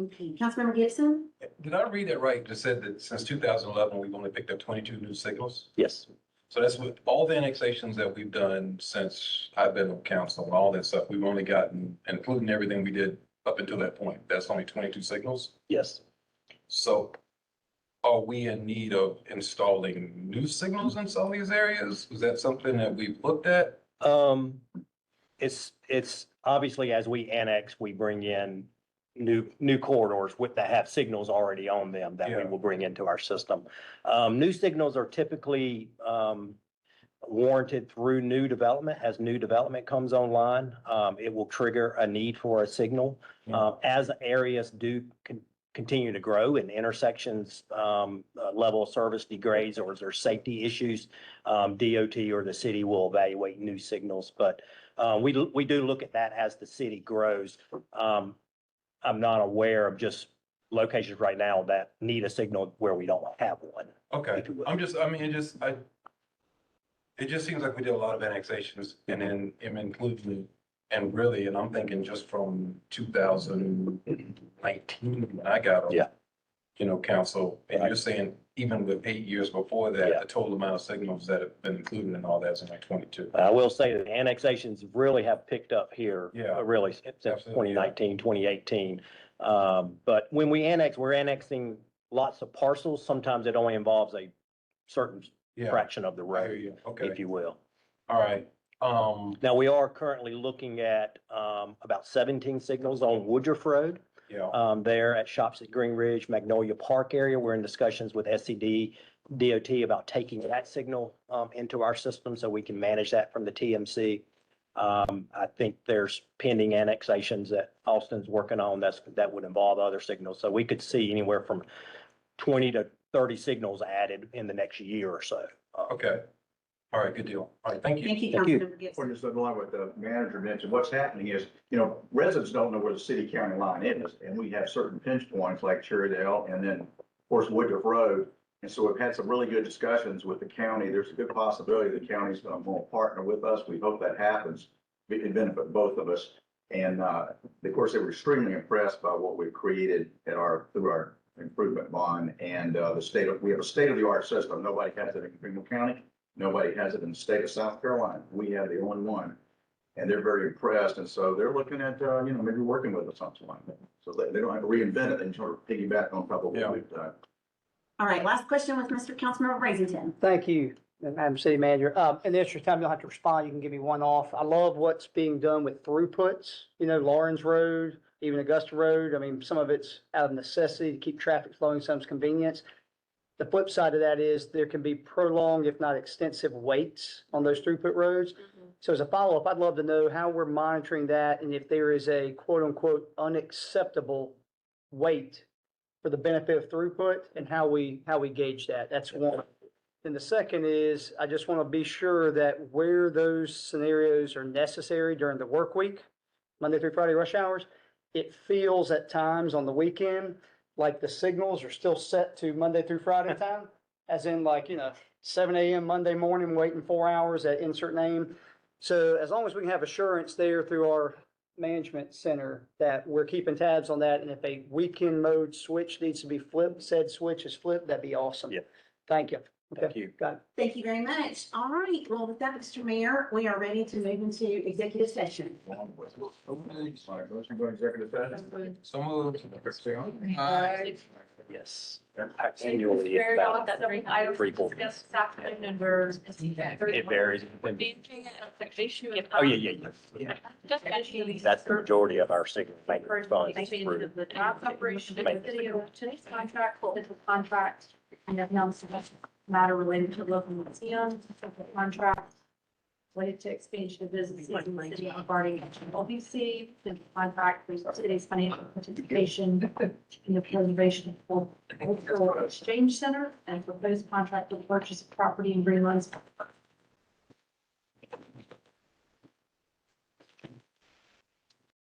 Okay, Councilmember Gibson? Did I read that right? Just said that since 2011, we've only picked up 22 new signals. Yes. So that's with all the annexations that we've done since I've been on council and all that stuff, we've only gotten, including everything we did up until that point, that's only 22 signals. Yes. So are we in need of installing new signals in some of these areas? Is that something that we've looked at? It's obviously, as we annex, we bring in new corridors that have signals already on them that we Yeah. will bring into our system. New signals are typically warranted through new development. As new development comes online, it will trigger a need for a signal. As areas do continue to grow and intersections level of service degrades, or there's safety issues, DOT or the city will evaluate new signals. But we do look at that as the city grows. I'm not aware of just locations right now that need a signal where we don't have one. Okay, it just seems like we did a lot of annexations and then including, and really, and I'm thinking just from 2019, when I got on. Yeah. Council, and you're saying even with 8 years before that, Yeah. the total amount of signals that have been included in all that's in like 22. I will say that annexations really have picked up here. Yeah. Really, since Absolutely, yeah. 2019, 2018. But when we annex, we're annexing lots of parcels. Sometimes it only involves a certain Yeah, fraction of the I hear road, you. Okay, if you will. all right. Now, we are currently looking at about 17 signals on Woodruff Road. Yeah, There at Shops at Green Ridge, Magnolia Park area. We're in discussions with SCD, DOT about taking that signal into our system so we can manage that from the TMC. I think there's pending annexations that Austin's working on that would involve other signals. So we could see anywhere from 20 to 30 signals added in the next year or so. okay. All right, good deal. All right, thank you. Thank you, Thank you. Councilmember Gibson. Or just along with the manager mentioned, what's happening is, residents don't know where the city county line is, and we have certain pinch points like Cherrydale and then, of course, Woodruff Road. And so we've had some really good discussions with the county. There's a good possibility the county's going to partner with us. We hope that happens. It could benefit both of us. And, of course, they were extremely impressed by what we've created through our improvement bond and, we have a state-of-the-art system. Nobody has it in Greenville County. Nobody has it in the state of South Carolina. We have the only one. And they're very impressed. And so they're looking at, maybe working with us on something like that. So they don't have to reinvent it. They can sort of piggyback on top of Yeah. what we've done. All right, last question with Mr. Councilmember Brazington. Thank you, Madam City Manager. In the interest of time, you'll have to respond. You can give me one off. I love what's being done with throughputs, Lawrence Road, even Augusta Road. I mean, some of it's out of necessity to keep traffic flowing, some's convenience. The flip side of that is there can be prolonged, if not extensive waits on those throughput roads. So as a follow-up, I'd love to know how we're monitoring that and if there is a quote unquote unacceptable wait for the benefit of throughput and how we gauge that. That's one. Then the second is, I just want to be sure that where those scenarios are necessary during the work week, Monday through Friday rush hours, it feels at times on the weekend like the signals are still set to Monday through Friday time, as in 7 a.m. Monday morning, waiting 4 hours at insert name. So as long as we can have assurance there through our management center that we're keeping tabs on that, and if a weekend mode switch needs to be flipped, said switch is flipped, that'd be awesome. Yeah. Thank you. Thank Okay, you. got it. Thank you very much. All right, well, with that, Mr. Mayor, we are ready to move into executive session. Motion to go executive session. So moved. Yes. Annually, it's Very odd about that three items 3-4. discussed this afternoon and we're. It varies. Oh, Yeah. Just as you. That's the majority of our signal maintenance funds. is Expansion through of the job operation of the city of Today's contract, political contract, and then on matter related to local museums, contract related to expansion of businesses in the city regarding LBC, the contract for the city's financial participation in the preservation of cultural exchange center, and proposed contract to purchase property in Greenlands